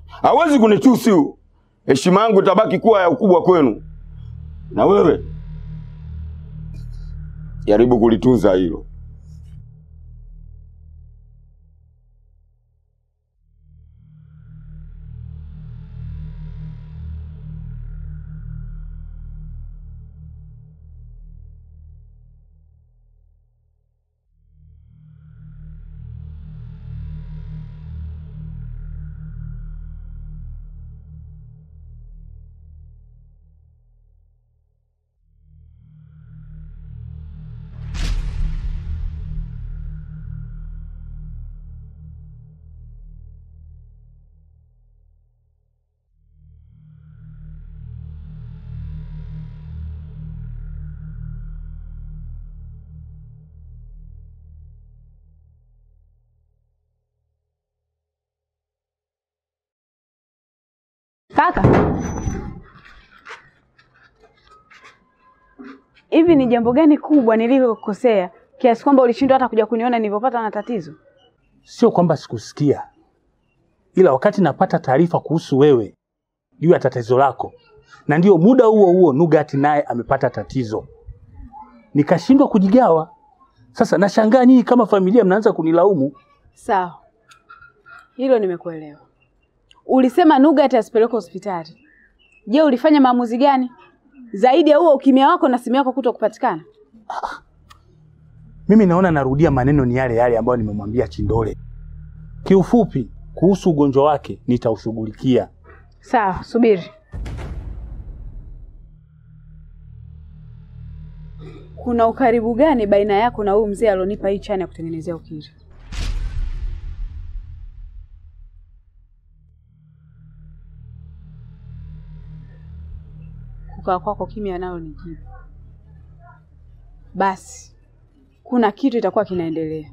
Hawezi kunitusi huyu. Heshima yangu itabaki kuwa ya ukubwa kwenu. Na wewe jaribu kulitunza hilo. Kaka. Hivi ni jambo gani kubwa nililokukosea kiasi kwamba ulishindwa hata kuja kuniona nilipopata na tatizo? Sio kwamba sikusikia. Ila wakati napata taarifa kuhusu wewe juu ya tatizo lako, na ndio muda huo huo Nugati naye amepata tatizo, nikashindwa kujigawa. Sasa nashangaa nyinyi kama familia mnaanza kunilaumu. Sawa. Hilo nimekuelewa. Ulisema Nugati asipeleke hospitali. Je, ulifanya maamuzi gani? Zaidi ya huo ukimya wako na simu yako kutokupatikana? Mimi naona narudia maneno ni yale yale ambayo nimemwambia Chindole. Kiufupi, kuhusu ugonjwa wake nitaushughulikia. Sawa, subiri. Kuna ukaribu gani baina yako na huyu mzee alionipa hii chani ya kutengenezea ukiri? Kukaa kwako kimya nalo ni jibu. Basi, kuna kitu itakuwa kinaendelea.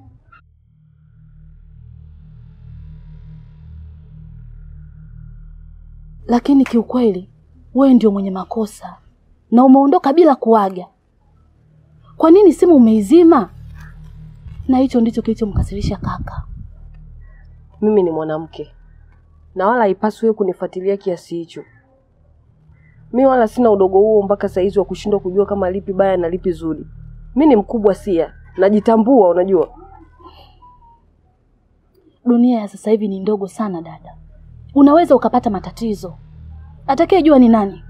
Lakini kiukweli, wewe ndio mwenye makosa. Na umeondoka bila kuaga. Kwa nini simu umeizima? Na hicho ndicho kilichomkasirisha kaka. Mimi ni mwanamke. Na wala haipaswi wewe kunifuatilia kiasi hicho. Mimi wala sina udogo huo mpaka saa hizo wa kushindwa kujua kama lipi baya na lipi zuri. Mimi ni mkubwa sia, najitambua unajua. Dunia ya sasa hivi ni ndogo sana dada, unaweza ukapata matatizo. Atakayejua ni nani?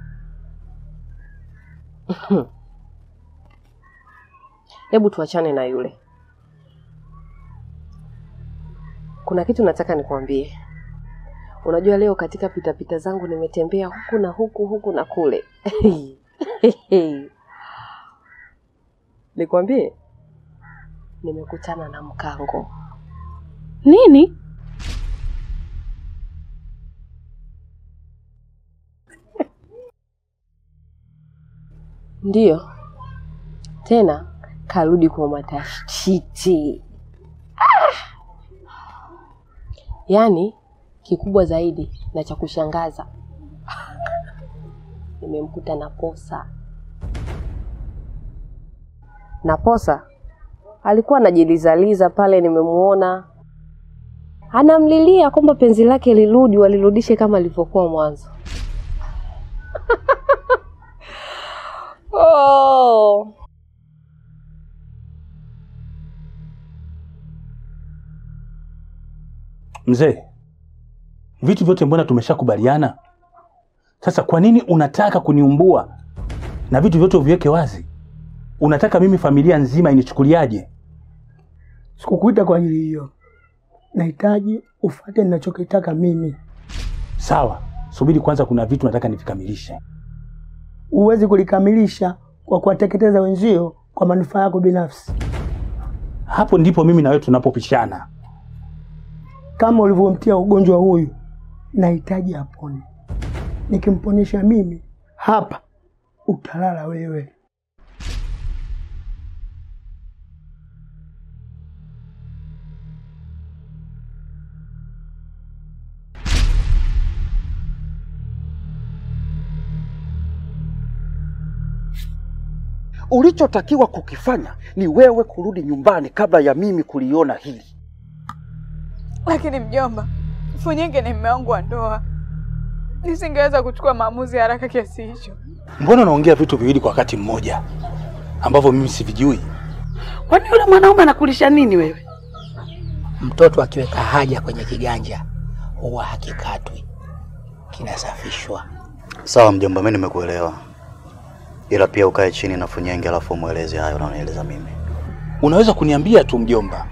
Hebu tuachane na yule. Kuna kitu nataka nikwambie. Unajua leo katika pitapita zangu nimetembea huku na kule. Nikwambie, nimekutana na mkango. Nini? Ndiyo. Tena karudi kwa matashiti. Yaani kikubwa zaidi na cha kushangaza, nimemkuta na Posa. Na Posa alikuwa anajilizaliza pale, nimemuona anamlilia kwamba penzi lake lirudi, walirudishe kama lilivyokuwa mwanzo. Oh. Mzee, vitu vyote mbona tumeshakubaliana? Sasa kwa nini unataka kuniumbua na vitu vyote uviweke wazi? Unataka mimi familia nzima inichukuliaje? Sikukuita kwa ajili hiyo. Nahitaji ufuate ninachokitaka mimi. Sawa, subiri kwanza, kuna vitu nataka nivikamilishe. Huwezi kulikamilisha kwa kuwateketeza wenzio kwa manufaa yako binafsi. Hapo ndipo mimi na wewe tunapopishana. Kama ulivyomtia ugonjwa huyu, nahitaji apone. Nikimponesha mimi, hapa utalala wewe. Ulichotakiwa kukifanya ni wewe kurudi nyumbani kabla ya mimi kuliona hili. Lakini mjomba, Funyenge ni mume wangu wa ndoa. Nisingeweza kuchukua maamuzi haraka kiasi hicho. Mbona unaongea vitu viwili kwa wakati mmoja ambavyo mimi sivijui? Kwani yule mwanaume anakulisha nini wewe? Mtoto akiweka haja kwenye kiganja huwa hakikatwi, kinasafishwa. Sawa mjomba, mimi nimekuelewa. Ila pia ukae chini na Funyenge alafu mueleze hayo na unieleza mimi. Unaweza kuniambia tu mjomba,